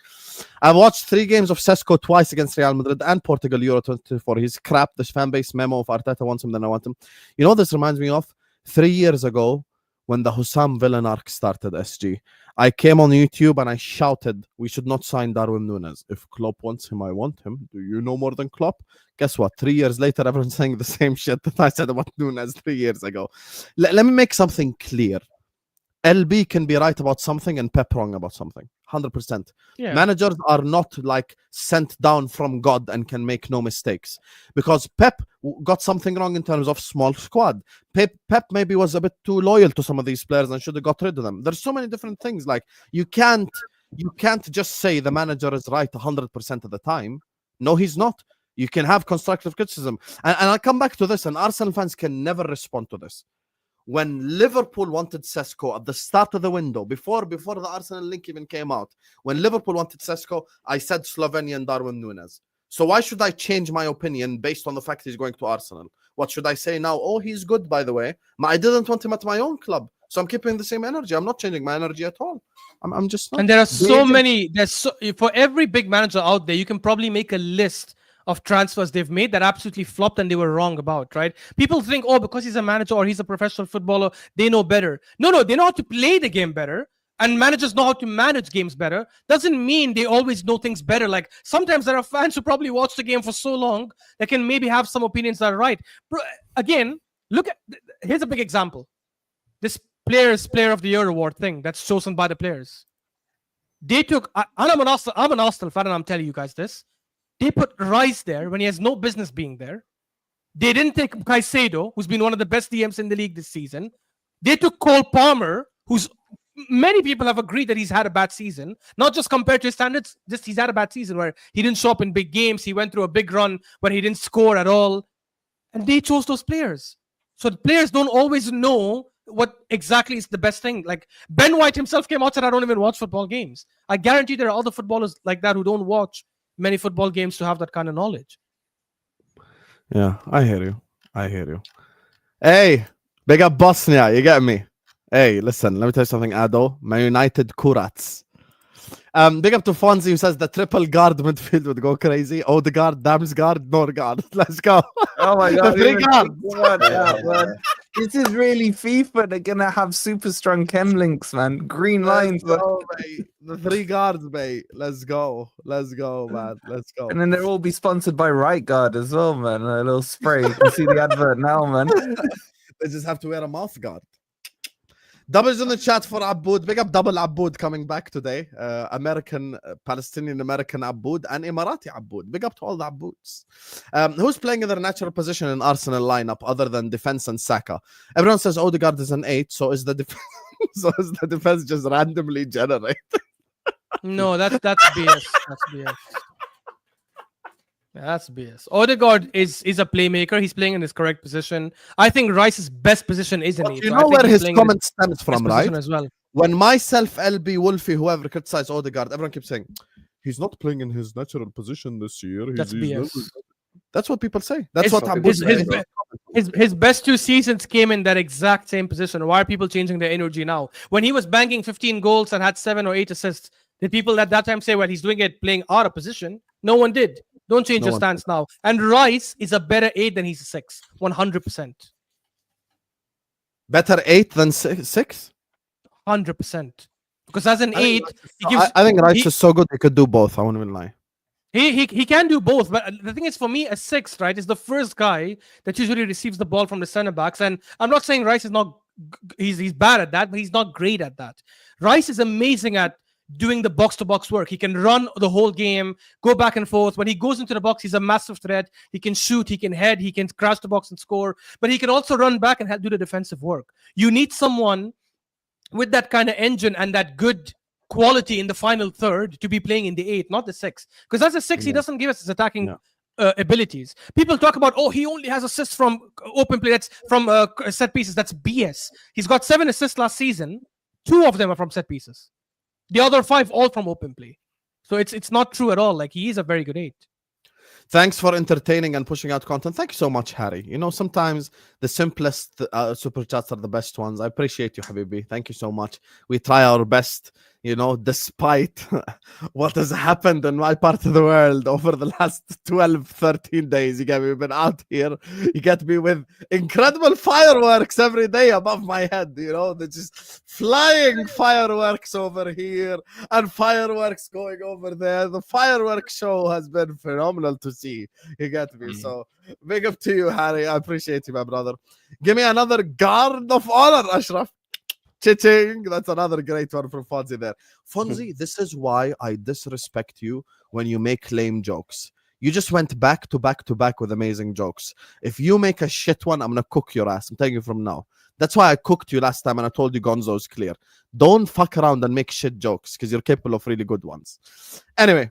I've watched 3 games of Sesko twice against Real Madrid and Portugal Euro 2024. He's crap. The fan base memo of Arteta wants him, then I want him. You know what this reminds me of? 3 years ago, when the Hussam villain arc started, SG, I came on YouTube and I shouted, we should not sign Darwin Núñez. If Klopp wants him, I want him. Do you know more than Klopp? Guess what? 3 years later, everyone's saying the same shit that I said about Núñez 3 years ago. Let me make something clear. LB can be right about something and Pep wrong about something. 100%. Yeah. Managers are not like sent down from God and can make no mistakes, because Pep got something wrong in terms of small squad. Pep maybe was a bit too loyal to some of these players and should have got rid of them. There's so many different things. Like you can't just say the manager is right 100% of the time. No, he's not. You can have constructive criticism, and I'll come back to this. And Arsenal fans can never respond to this. When Liverpool wanted Sesko at the start of the window, before the Arsenal link even came out, when Liverpool wanted Sesko, I said Slovenian Darwin Núñez. So why should I change my opinion based on the fact he's going to Arsenal? What should I say now? Oh, he's good, by the way. I didn't want him at my own club, so I'm keeping the same energy. I'm not changing my energy at all. I'm just not. And there are so many. For every big manager out there, you can probably make a list of transfers they've made that absolutely flopped and they were wrong about, right? People think, oh, because he's a manager or he's a professional footballer, they know better. No, they know how to play the game better, and managers know how to manage games better. Doesn't mean they always know things better. Like sometimes there are fans who probably watch the game for so long that can maybe have some opinions that are right. Again, here's a big example. This Player of the Year award thing that's chosen by the players. They took, I'm an Arsenal fan and I'm telling you guys this. They put Rice there when he has no business being there. They didn't take Caicedo, who's been one of the best DMs in the league this season. They took Cole Palmer, who's many people have agreed that he's had a bad season, not just compared to his standards, just he's had a bad season where he didn't show up in big games. He went through a big run where he didn't score at all. And they chose those players. So the players don't always know what exactly is the best thing. Like Ben White himself came out and said, I don't even watch football games. I guarantee there are other footballers like that who don't watch many football games to have that kind of knowledge. Yeah, I hear you. Hey, big up Bosnia, you get me? Hey, listen, let me tell you something, Ado. Man United Kurats. Big up to Fonzie, who says the triple guard midfield would go crazy. Odegaard, Damsgaard, Norgaard. Let's go. Oh my god. The 3 guards. This is really FIFA. They're gonna have super strong chem links, man. Green lines. Mate. The 3 guards, mate. Let's go, man. Let's go. And then they'll all be sponsored by Right Guard as well, man. A little spray. You can see the advert now, man. They just have to wear a mouth guard. Doubles in the chat for Aboud. Big up double Aboud coming back today. Palestinian American Aboud and Emirati Aboud. Big up to all the Abouds. Who's playing in their natural position in Arsenal lineup other than defense and Saka? Everyone says Odegaard is an 8, so is the defense just randomly generated? No, that's BS. That's BS. That's BS. Odegaard is a playmaker. He's playing in his correct position. I think Rice's best position is an 8. You know where his comment stems from, right? As well. When myself, LB, Wolfie, whoever criticized Odegaard, everyone keeps saying, he's not playing in his natural position this year. That's BS. That's what people say. That's what his best 2 seasons came in that exact same position. Why are people changing their energy now? When he was banging 15 goals and had 7 or 8 assists, did people at that time say, well, he's doing it playing out of position? No one did. Don't change your stance now. And Rice is a better 8 than he's a 6. 100%. Better 8 than 6? 100%. Because as an 8, I think Rice is so good he could do both. I won't even lie. He can do both, but the thing is, for me, a 6, right, is the first guy that usually receives the ball from the center backs. And I'm not saying Rice is not he's bad at that, but he's not great at that. Rice is amazing at doing the box-to-box work. He can run the whole game, go back and forth. When he goes into the box, he's a massive threat. He can shoot, he can head, he can crash the box and score. But he can also run back and do the defensive work. You need someone with that kind of engine and that good quality in the final third to be playing in the 8, not the 6. Because as a 6, he doesn't give us his attacking abilities. People talk about, he only has assists from open play, that's from set pieces. That's BS. He's got 7 assists last season. 2 of them are from set pieces. The other 5 all from open play. So it's not true at all. Like, he is a very good 8. Thanks for entertaining and pushing out content. Thank you so much, Harry. You know, sometimes the simplest super chats are the best ones. I appreciate you, Habibi. Thank you so much. We try our best, you know, despite what has happened in my part of the world over the last 12, 13 days. You get me? We've been out here. You get me with incredible fireworks every day above my head. You know, they're just flying fireworks over here and fireworks going over there. The fireworks show has been phenomenal to see. You get me? So big up to you, Harry. I appreciate you, my brother. Give me another guard of honor, Ashraf. Ching. That's another great one from Fonzie there. Fonzie, this is why I disrespect you when you make lame jokes. You just went back to back to back with amazing jokes. If you make a shit one, I'm going to cook your ass. I'm telling you from now. That's why I cooked you last time and I told you Gonzo's clear. Don't fuck around and make shit jokes because you're capable of really good ones. Anyway,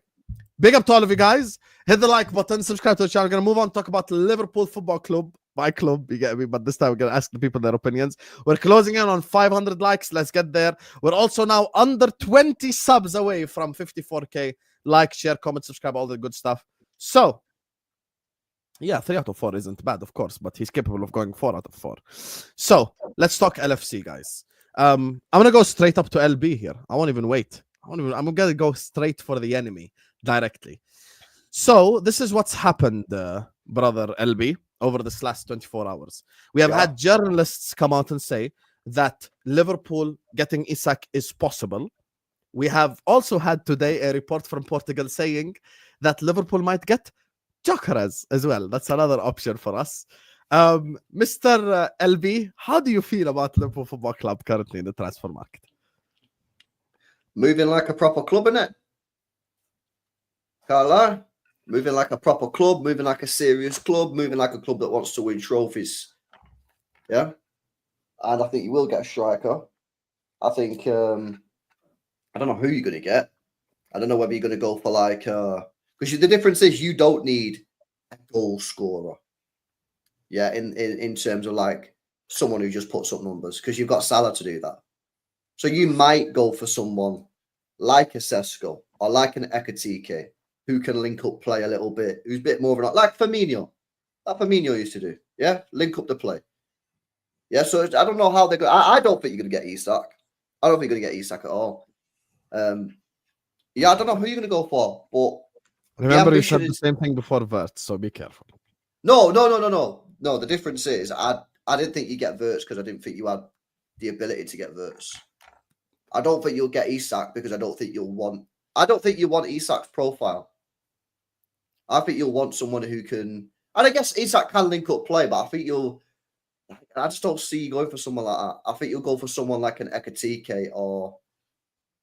big up to all of you guys. Hit the like button, subscribe to the channel. We're going to move on, talk about Liverpool Football Club. My club, you get me? But this time we're going to ask the people their opinions. We're closing in on 500 likes. Let's get there. We're also now under 20 subs away from 54K. Like, share, comment, subscribe, all the good stuff. So, yeah, 3 out of 4 isn't bad, of course, but he's capable of going 4 out of 4. So, let's talk LFC, guys. I'm going to go straight up to LB here. I won't even wait. I'm going to go straight for the enemy directly. So, this is what's happened, brother LB, over this last 24 hours. We have had journalists come out and say that Liverpool getting Isak is possible. We have also had today a report from Portugal saying that Liverpool might get Gyokeres as well. That's another option for us. Mr. LB, how do you feel about Liverpool Football Club currently in the transfer market? Moving like a proper club, innit? Can't lie. Moving like a proper club, moving like a serious club, moving like a club that wants to win trophies. Yeah? And I think you will get a striker. I think, I don't know who you're going to get. I don't know whether you're going to go for like, because the difference is you don't need a goal scorer. Yeah, in terms of like someone who just puts up numbers, because you've got Salah to do that. So you might go for someone like a Sesko or like an Ekatike, who can link up play a little bit, who's a bit more of an, like Firmino. Like Firmino used to do. Yeah? Link up the play. Yeah, so I don't know how they're going. I don't think you're going to get Isak. I don't think you're going to get Isak at all. Yeah, I don't know who you're going to go for, but remember you said the same thing before Vert, so be careful. No. The difference is I didn't think you get Verts because I didn't think you had the ability to get Verts. I don't think you'll get Isak because I don't think you want Isak's profile. I think you'll want someone who can, and I guess Isak can link up play, but I just don't see you going for someone like that. I think you'll go for someone like an Ekatike or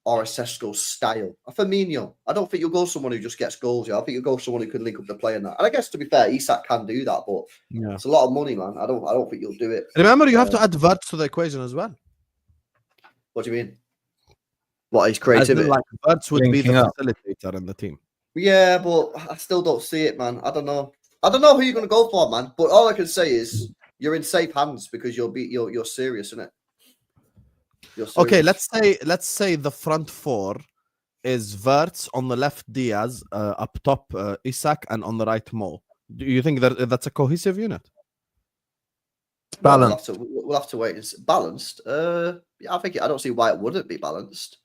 a Sesko style. A Firmino. I don't think you'll go someone who just gets goals. Yeah, I think you'll go someone who can link up the play and that. And I guess to be fair, Isak can do that, but it's a lot of money, man. I don't think you'll do it. Remember, you have to add Verts to the equation as well. What do you mean? What, his creativity? Like Verts would be the facilitator in the team. Yeah, but I still don't see it, man. I don't know who you're going to go for, man. But all I can say is you're in safe hands because you're serious, isn't it? Okay, let's say the front four is Verts, on the left Diaz, up top Isak, and on the right Mo. Do you think that's a cohesive unit? Balanced. We'll have to wait. It's balanced. Yeah, I don't see why it wouldn't be balanced.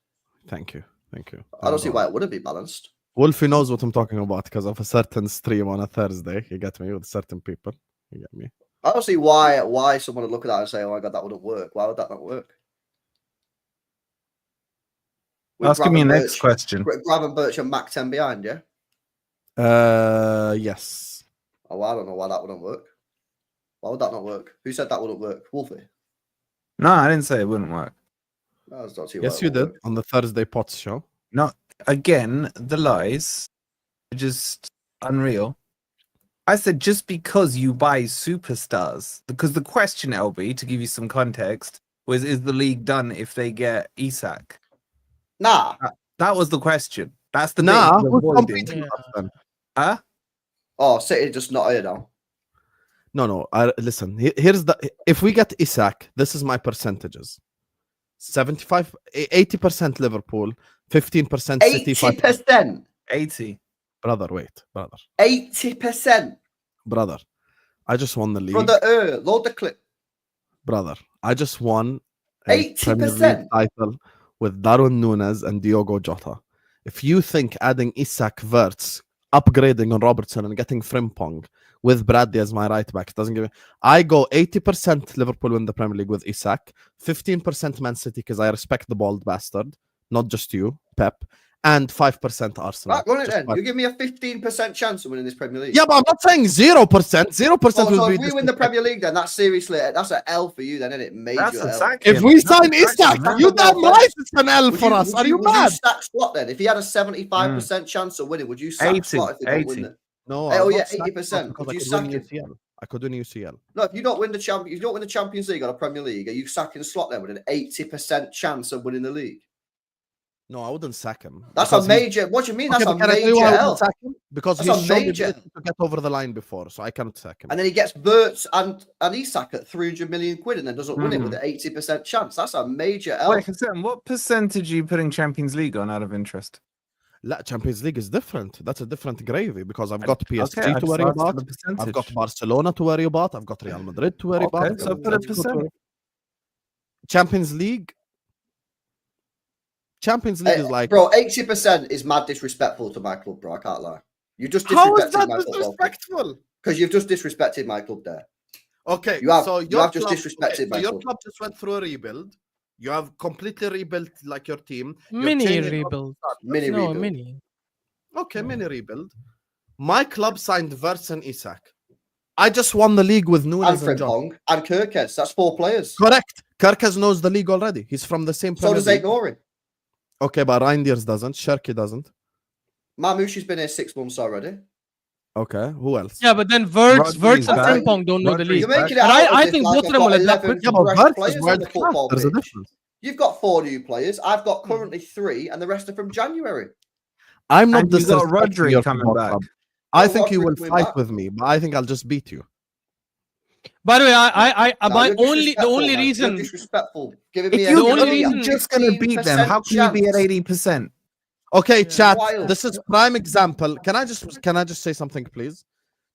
Thank you. I don't see why it wouldn't be balanced. Wolfie knows what I'm talking about because of a certain stream on a Thursday. You get me, with certain people. You get me. I don't see why someone would look at that and say, "Oh my god, that wouldn't work." Why would that not work? Asking me next question. Grab Birch and Mac 10 behind, yeah? Yes. Oh, well, I don't know why that wouldn't work. Why would that not work? Who said that wouldn't work? Wolfie? No, I didn't say it wouldn't work. No, yes, you did on the Thursday Pots show. No, again, the lies are just unreal. I said just because you buy superstars, because the question, LB, to give you some context, was is the league done if they get Isak? Nah. That was the question. That's the who's competing with us then? Huh? Oh, City just not here now. No. Listen, here's if we get Isak, this is my percentages. 80% Liverpool, 15% City. 80%. 80. Brother, wait, brother. 80%. Brother, I just won the league. Brother, load the clip. Brother, I just won a 80%. Premier League title with Darwin Núñez and Diogo Jota. If you think adding Isak, Verts, upgrading on Robertson and getting Frimpong with Bradley as my right back doesn't give me... I go 80% Liverpool win the Premier League with Isak, 15% Man City because I respect the bald bastard, not just you, Pep, and 5% Arsenal. Right, run it Just then. 5%. You give me a 15% chance of winning this Premier League. Yeah, but I'm not saying 0%. 0% So will be if we win the Premier League, then that's seriously that's an L for you, then, isn't it? Major That's L. exactly. If we sign Isak, man. you damn right it's an L for us. Are you would mad? you sack Slot then? If he had a 75% chance of winning, would you sack 80, Slot if they don't win 80. it? No, Oh, I'll yeah, not sack 80%. because Would you I could sack win him? UCL. I could win UCL. No, if you don't win the Champions League or the Premier League, are you sacking Slot then with an 80% chance of winning the league? No, I wouldn't sack him. That's because a major. What do you mean? Okay, That's a but can I tell you why I major wouldn't L. sack him? Because That's he's a shown major- ability to get over the line before, so I cannot sack him. And then he gets Verts and Isak at 300 million quid and then doesn't win it with an 80% chance. That's a major L. Wait, Hassan, what percentage are you putting Champions League on out of interest? La, Champions League is different. That's a different gravy because I've got PSG Okay, I to just worry asked for about. the percentage. I've got Barcelona to worry about. I've got Real Madrid to worry Okay, about. so put a percent. Champions League. Champions League is like, bro, 80% is mad disrespectful to my club, bro. I can't lie. You just how is disrespected that my club. disrespectful? Because you've just disrespected my club there. Okay, You have- so you your have just club, disrespected my your club. club just went through a rebuild. You have completely rebuilt like your team. You're Mini changing rebuild. Mini No, rebuild. mini. Okay, mini rebuild. My club signed Verts and Isak. I just won the league with And Núñez and John. Frimpong and Gyokeres. That's 4 players. Correct. Kirkes knows the league already. He's from the same So Premier does League. Nori. Okay, but Reinders doesn't. Sherky doesn't. Marmoush's been here 6 months already. Okay, who else? Yeah, but then Verts Rodrygo's and back. Frimpong don't know the Rodrygo's league. You're making it But out I as if, think like, both I've of them got will adapt 11 quickly. Yeah, but fresh Verts players is on world the class. football There's a pitch. difference. You've got 4 new players. I've got currently 3, and the rest are from January. I'm not And you got disrespecting your Rodri coming football back. club. I Well, think you Rodri will coming fight back. with me, but I think I'll just beat you. By the way, No, my you're only the disrespectful, only man. You're reason disrespectful. Giving If me you're the only reason- just going to beat them, how can you be at 80%? Okay, chat. Wild. This is prime example. Can I just say something, please?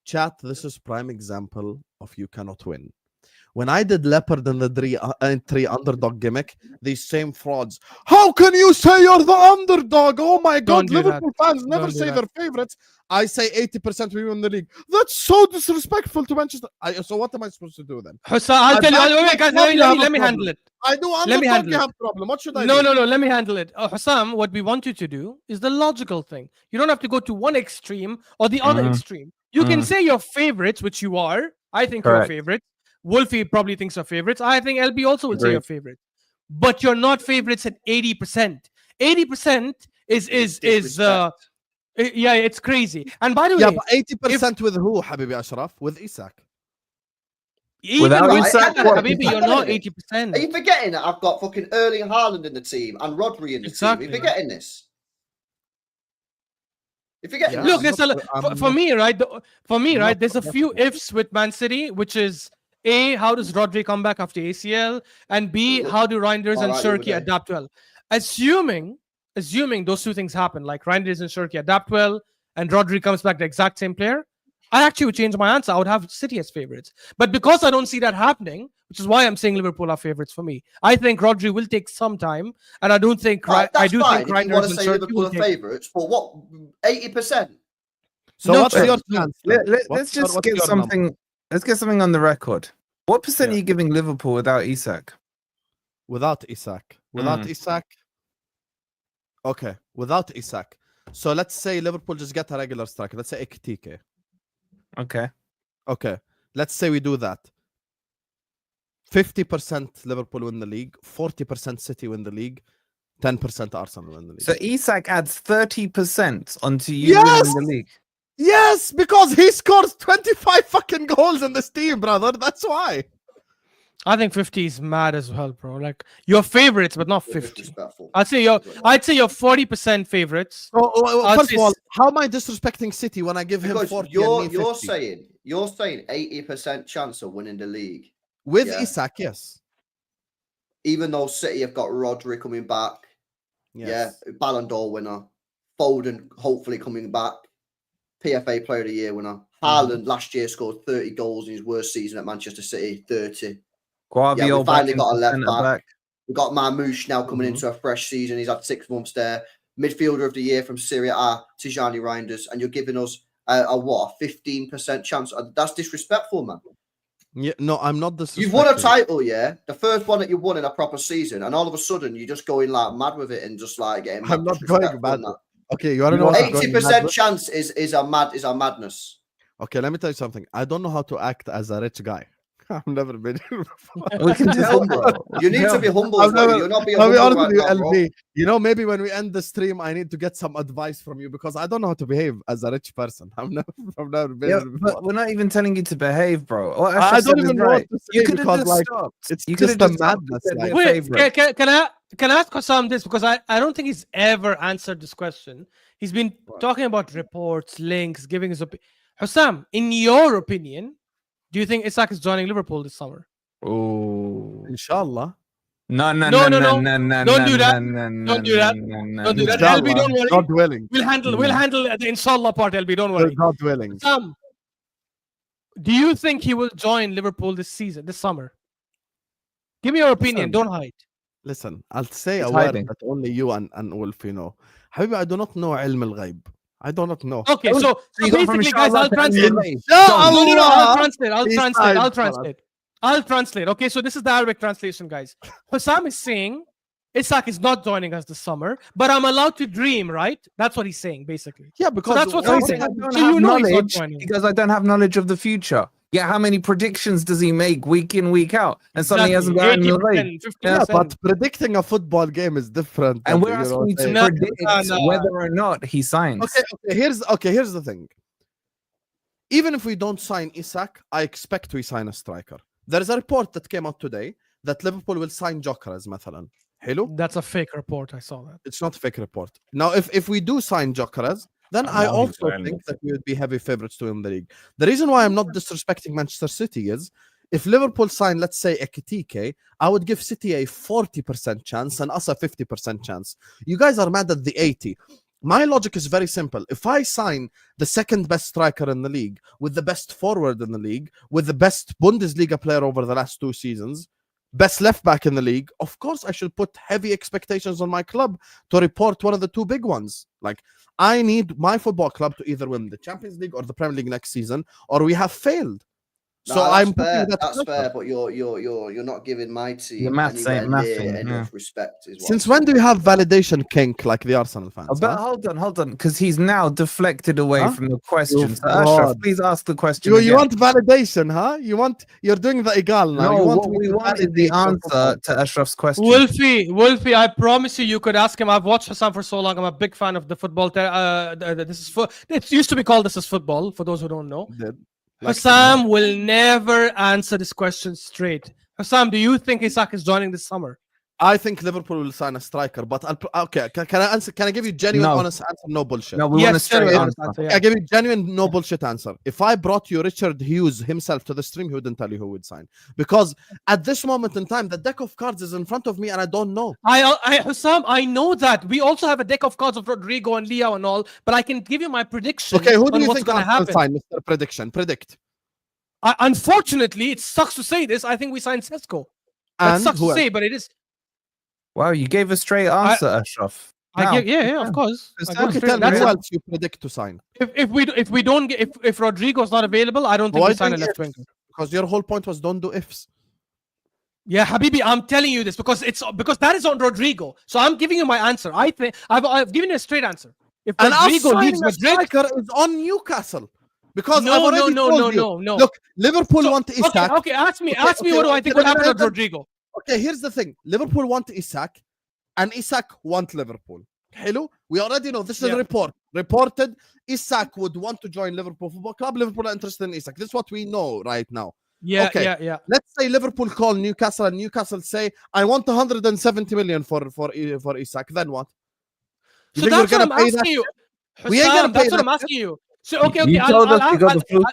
Chat. This is prime example of you cannot win. When I did Leopard in the 3 underdog gimmick, these same frauds. How can you say you're the underdog? Oh my Don't God! do that. Liverpool fans never Don't do say that. their favorites. I say 80% we win the league. That's so disrespectful to Manchester. So what am I supposed to do then? Hussein, I'll tell you. back Wait, guys, club, you have a let me problem. handle it. I do Let me underdog. handle You it. have problem. What should I No, do? no, let me handle it. Hussam, what we want you to do is the logical thing. You don't have to go to one extreme or the other extreme. You can say your favorites, which you are. I think Correct. you're a favorite. Wolfie probably thinks you're favorites. I think LB also would say Agreed. you're favorite. But you're not favorites at 80%. 80% is yeah, it's crazy. And by the way, Yeah, but 80% with who, Habibi Ashraf? With Isak. even Without with Isak, that, what? Habibi, you're not 80%. Are you forgetting that I've got fucking Erling Haaland in the team and Rodri in the Exactly. team? Are you forgetting this? You're forgetting Yeah. this? Look, there's for me, right? not There's a few ifs with Man City, which is A, how does Rodri come back after ACL? And B, how do Reinders and Alright, you were Shirky there. adapt well? Assuming those 2 things happen, like Reinders and Shirky adapt well, and Rodri comes back the exact same player, I actually would change my answer. I would have City as favorites. But because I don't see that happening, which is why I'm saying Liverpool are favorites for me, I think Rodri will take some time, and I don't think Right, I that's do fine think if you want Reinders to and say Shirky Liverpool will are take. favourites, but what, 80%? So No, what's but- your chance? then? Let's just what's get your number? something. Let's get something on the record. What percent Yeah. are you giving Liverpool without Isak? Without Isak. Without Isak. Okay, without Isak. So let's say Liverpool just get a regular striker. Let's say Ekitike. Okay. Okay, let's say we do that. 50% Liverpool win the league, 40% City win the league, 10% Arsenal win the league. So Isak adds 30% onto you Yes! winning the league. Yes, because he scores 25 fucking goals in this team, brother. That's why. I think 50 is mad as well, bro. Like your favorites, but not You're 50. disrespectful. I'd say you're 40% favorites. I'd First say of all, how am I disrespecting City when I give him Because 40 you're and me 50? saying 80% chance of winning the league. With yeah. Isak, yes. even though City have got Rodri coming back, Yes. yeah, Ballon d'Or winner, Foden hopefully coming back, PFA Player of the Year winner. Haaland last year scored 30 goals in his worst season at Manchester City, 30. Guardiola Yeah, we finally back got a into left centre back. We've got Marmoush now coming into a fresh season. He's had 6 months there. Midfielder of the year from Serie A, Tijani Reinders, and you're giving us a 15% chance. That's disrespectful, man. Yeah, no, I'm not disrespecting. You've won a title, yeah, the first one that you won in a proper season, and all of a sudden you're just going like mad with it and just like getting. I'm not going mad. Okay, you want to know? 80% chance is a madness. Okay, let me tell you something. I don't know how to act as a rich guy. I've never been here before. We can Be tell. humble. You need to be humble. I've never- You're not being I'll be humble honest right with you, now, LB. You know, maybe when we end the stream, I need to get some advice from you because I don't know how to behave as a rich person. I've never been Yeah, here before. but we're not even telling you to behave, bro. What I Ashraf said don't is even know right. what to You say could have because, just like, stopped. it's You just could have a stopped madness, and said like- their Wait, favourite. can I ask Hussam this because I don't think he's ever answered this question. He's been talking about reports, links, giving his opinion. Hussam, in your opinion, do you think Isak is joining Liverpool this summer? Oh. Inshallah. No. No. Don't Don't do that. Don't do that. Don't do that. Inshallah. LB, don't worry. God willing. We'll handle the inshallah part, LB. Don't worry. God willing. Hussam, do you think he will join Liverpool this summer? Give me your opinion. Listen. Don't hide. Listen, I'll say It's a word hiding. that only you and Wolfie know. Habibi, I do not know ilm al-ghaib. I do not know. Okay, so you got from basically, guys, inshallah I'll to translate. inshallah. No, I'll Allah! translate. I'll He's translate. fine, I'll Farad. translate. I'll translate. Okay, so this is the Arabic translation, guys. Hussam is saying Isak is not joining us this summer, but I'm allowed to dream, right? That's what he's saying, basically. Yeah, because that's what's No, happening. I don't So have you know he's not knowledge joining. because I don't have knowledge of the future. Yeah, how many predictions does he make week in, week out? And suddenly he hasn't got any knowledge. 50%, yeah, 50%. but predicting a football game is different. And we're you know asking what you I'm to saying? predict No. whether or not he signs. Here's the thing. Even if we don't sign Isak, I expect we sign a striker. There is a report that came out today that Liverpool will sign Gyokeres, مثلا. Hello? That's a fake report. I saw that. It's not a fake report. Now, if we do sign Gyokeres, then I now he's also learning. think that we would be heavy favorites to win the league. The reason why I'm not disrespecting Manchester City is if Liverpool sign, let's say, Ekitike, I would give City a 40% chance and us a 50% chance. You guys are mad at the 80. My logic is very simple. If I sign the second best striker in the league, with the best forward in the league, with the best Bundesliga player over the last 2 seasons, best left back in the league, of course I should put heavy expectations on my club to report one of the 2 big ones. Like, I need my football club to either win the Champions League or the Premier League next season, or we have failed. So I'm fair. putting That's that fair, but you're not giving my team Your maths anywhere ain't near nothing, enough respect. Is what Since I'm when saying. do you have validation kink like the Arsenal fans? But huh? hold on, because he's now deflected away Huh? from the question. You So Ashraf, fraud. please ask the question. You again. want validation, huh? You're doing the egal now. No, you want what me we to want is the validate your football. answer to Ashraf's question. Wolfie, I promise you could ask him. I've watched Hussam for so long. I'm a big fan of the football. It used to be called This Is Football, for those who don't know. Like Hussam will never answer this question straight. Hussam, do you think Isak is joining this summer? I think Liverpool will sign a striker, but okay. Can I answer? Can I give you genuine, No. honest answer? No bullshit. No, we Yes, want a straight genuine answer. answer, I yeah. give you genuine, no bullshit answer. If I brought you Richard Hughes himself to the stream, he wouldn't tell you who would sign. Because at this moment in time, the deck of cards is in front of me and I don't know. Hussam, I know that. We also have a deck of cards of Rodrygo and Leo and all, but I can give you my prediction Okay, who do on you what's think going to Arsenal happen. sign, Mr. Prediction? Predict. Unfortunately, it sucks to say this. I think we signed Sesko. That And sucks who to else? say, but it is. Wow, you gave a straight answer, Ashraf. Now. Yeah, of course. It's I time. give Okay, straight- tell me that's who it. else you predict to sign. If we don't get if Rodrigo's not available, I don't think Why we sign a doing left ifs? winger. Because your whole point was don't do ifs. Yeah, Habibi, I'm telling you this because that is on Rodrigo. So I'm giving you my answer. I think I've given you a straight answer. If And us Rodrigo leaves signing a Madrid, striker is on Newcastle. Because I've no, already told you. no. Look, Liverpool want Isak. Okay, ask me what do I think okay, will happen let- with Rodrigo? Okay, here's the thing. Liverpool want Isak, and Isak want Liverpool. Hello? We already know. This is a report. Reported Isak would want to join Liverpool Football Club. Liverpool are interested in Isak. This is what we know right now. Yeah, Okay. yeah. Let's say Liverpool call Newcastle, and Newcastle say, I want 170 million for Isak. Then what? You So think we're that's what I'm gonna pay that asking you. We ain't gonna Hussam, pay that's what I'm that asking you. So okay, You told us you got the flu.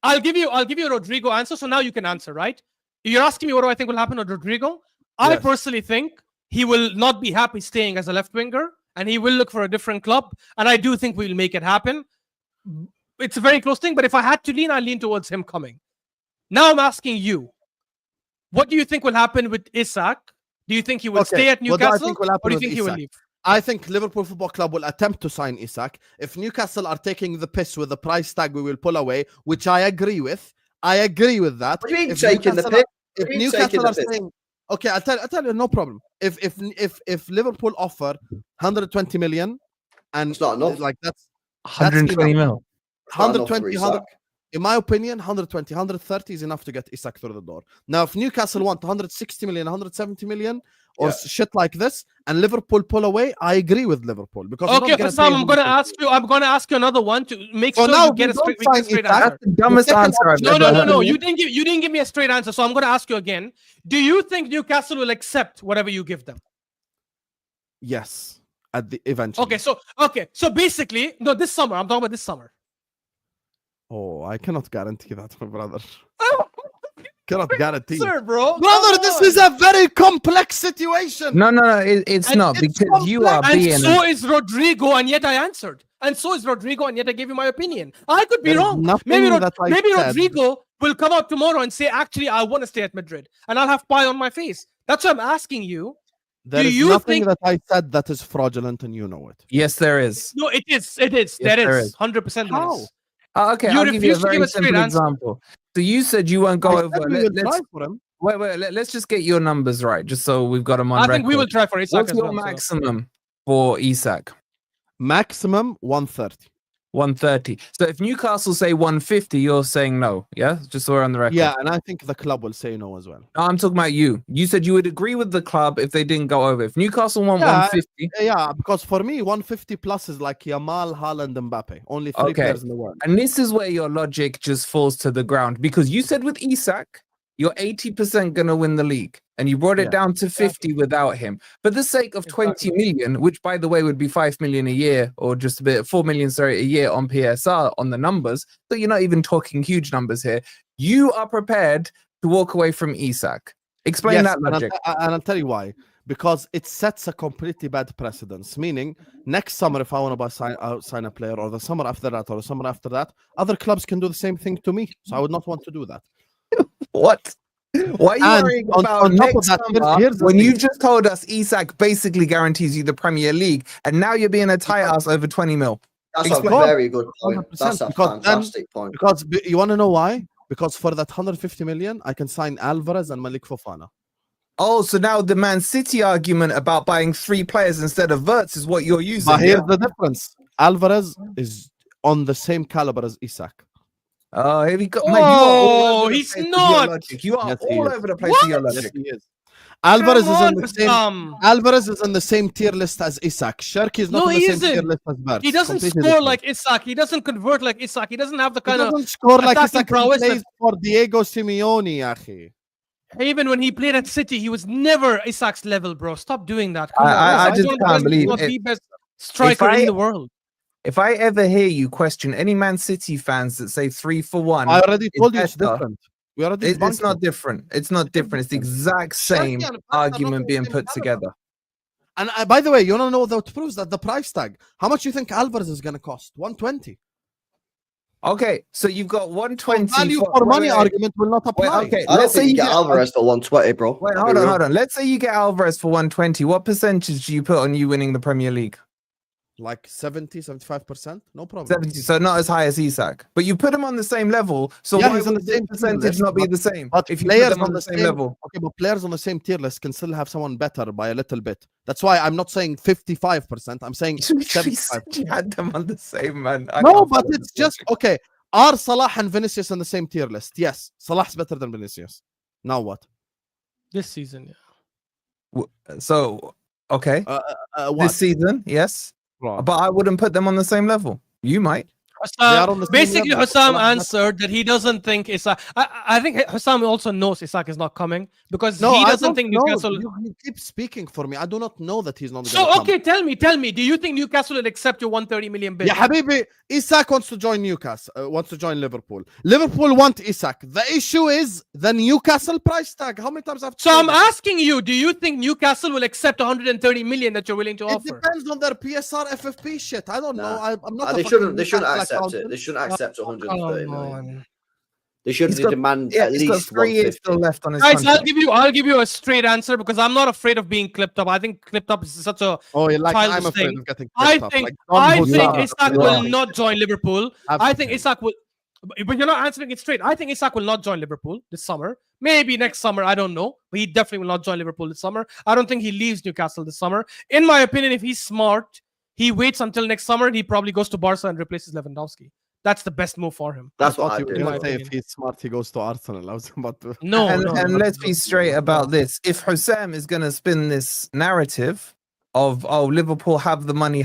I'll give you Rodrigo answer. So now you can answer, right? You're asking me what do I think will happen with Rodrigo? I personally think he will not be happy staying as a left winger, and he will look for a different club. And I do think we'll make it happen. It's a very close thing, but if I had to lean, I lean towards him coming. Now I'm asking you, what do you think will happen with Isak? Do you think he will stay at Newcastle, or do you think he will leave? I think Liverpool Football Club will attempt to sign Isak. If Newcastle are taking the piss with the price tag, we will pull away, which I agree with. I agree with that. What do you mean taking the piss? If Newcastle are saying, okay, I'll tell you, no problem. If Liverpool offer 120 million, and it's not enough. Like that's 120 mil. 120, in my opinion, 120, 130 is enough to get Isak through the door. Now, if Newcastle want 160 million, 170 million, or shit like this, and Liverpool pull away, I agree with Liverpool because Sam, I'm gonna ask you another one to make sure you get a straight answer. That's the dumbest answer I've ever heard. No. You didn't give me a straight answer, so I'm gonna ask you again. Do you think Newcastle will accept whatever you give them? Yes, at the eventually. So basically, no, this summer. I'm talking about this summer. Oh, I cannot guarantee that, my brother. Cannot guarantee. Sir, bro. Brother, this is a very complex situation. No, it's not because complex. You are being. And so is Rodrygo, and yet I answered. And so is Rodrygo, and yet I gave you my opinion. I could be wrong. Maybe Rodrygo will come out tomorrow and say, actually, I want to stay at Madrid, and I'll have pie on my face. That's why I'm asking you. There is nothing that I said that is fraudulent, and you know it. Yes, there is. No, it is. Yes, there is. 100%. How? Okay, I'll give you a very simple example. So you said you won't go over. Let's just get your numbers right, just so we've got them on record. I think we will try for Isak. What's your maximum for Isak? Maximum 130. 130. So if Newcastle say 150, you're saying no, yeah? Just so we're on the record. Yeah, and I think the club will say no as well. No, I'm talking about you. You said you would agree with the club if they didn't go over. If Newcastle want 150. Yeah, because for me, 150 plus is like Yamal, Haaland, Mbappe. Only three players in the world. And this is where your logic just falls to the ground. Because you said with Isak, you're 80% going to win the league. And you brought it down to 50 without him. For the sake of 20 million, which by the way would be 5 million a year, or just a bit 4 million, a year on PSR on the numbers. So you're not even talking huge numbers here. You are prepared to walk away from Isak. Explain that logic. And I'll tell you why. Because it sets a completely bad precedence. Meaning, next summer, if I want to sign a player, or the summer after that, or the summer after that, other clubs can do the same thing to me. So I would not want to do that. What? Why are you worrying about next summer when you just told us Isak basically guarantees you the Premier League, and now you're being a tight ass over 20 mil? That's a very good point. That's a fantastic point. Because you want to know why? Because for that 150 million, I can sign Alvarez and Malik Fofana. Oh, so now the Man City argument about buying 3 players instead of Wirtz is what you're using. But here's the difference. Alvarez is on the same caliber as Isak. Oh, here we go. Oh, he's not. You are all over the place with your logic. Yes, he is. Alvarez is in the same. Alvarez is in the same tier list as Isak. Sherky is not in the same tier list as Wirtz. He doesn't score like Isak. He doesn't convert like Isak. He doesn't have the kind of. He doesn't score like Isak. He plays for Diego Simeone, Akhi. Even when he played at City, he was never Isak's level, bro. Stop doing that. I just can't believe it. The best striker in the world. If I ever hear you question any Man City fans that say 3 for 1, I already told you it's different. It's not different. It's not different. It's the exact same argument being put together. And by the way, you don't know that proves that the price tag. How much you think Alvarez is going to cost? 120. Okay, so you've got 120. Value for money argument will not apply. Okay, let's say you get Alvarez for 120, bro. Wait, hold on. Let's say you get Alvarez for 120. What percentage do you put on you winning the Premier League? Like 70, 75%? No problem. 70, so not as high as Isak. But you put him on the same level, so why would the same percentage not be the same? But if you players put them on the same level. Okay, but players on the same tier list can still have someone better by a little bit. That's why I'm not saying 55%. I'm saying 75%. You had them on the same, man. No, but it's just, okay. Are Salah and Vinicius on the same tier list? Yes. Salah's better than Vinicius. Now what? This season, yeah. So, okay. What? This season, yes. But I wouldn't put them on the same level. You might. are on the same Basically, level. Hussam answered that he doesn't think Isak. I think Hussam also knows Isak is not coming because No, he I doesn't don't think know. Newcastle. You keep speaking for me. I do not know that he's not going to So come. okay, tell me. Do you think Newcastle will accept your 130 million bid? Yeah, Habibi, Isak wants to join Newcastle, wants to join Liverpool. Liverpool want Isak. The issue is the Newcastle price tag. How many times I've So told I'm you? asking you, do you think Newcastle will accept 130 million that you're willing to It offer? depends on their PSR FFP shit. I don't know. Nah. I'm not. They a shouldn't. fucking They shouldn't Newcastle accept it. accountant. They shouldn't accept 130 Come million. on. They should demand at he's least got 3 years 150. still left on his Guys, contract. I'll give you a straight answer because I'm not afraid of being clipped up. I think clipped up is such a Oh, yeah, like childish I'm afraid thing. of getting I picked up. think Like, Don I Hossa. think Yeah. Isak Yeah. will not join Liverpool. I think Absolutely. Isak will, but you're not answering it straight. I think Isak will not join Liverpool this summer. Maybe next summer, I don't know. But he definitely will not join Liverpool this summer. I don't think he leaves Newcastle this summer. In my opinion, if he's smart, he waits until next summer and he probably goes to Barca and replaces Lewandowski. That's the best move for him. That's I what thought I you were do. in my going to say if opinion. he's smart, he goes to Arsenal. I was about to. No, and, no, and no, let's no, be straight no. about this. If Hussam is going to spin this narrative of, oh, Liverpool have the money,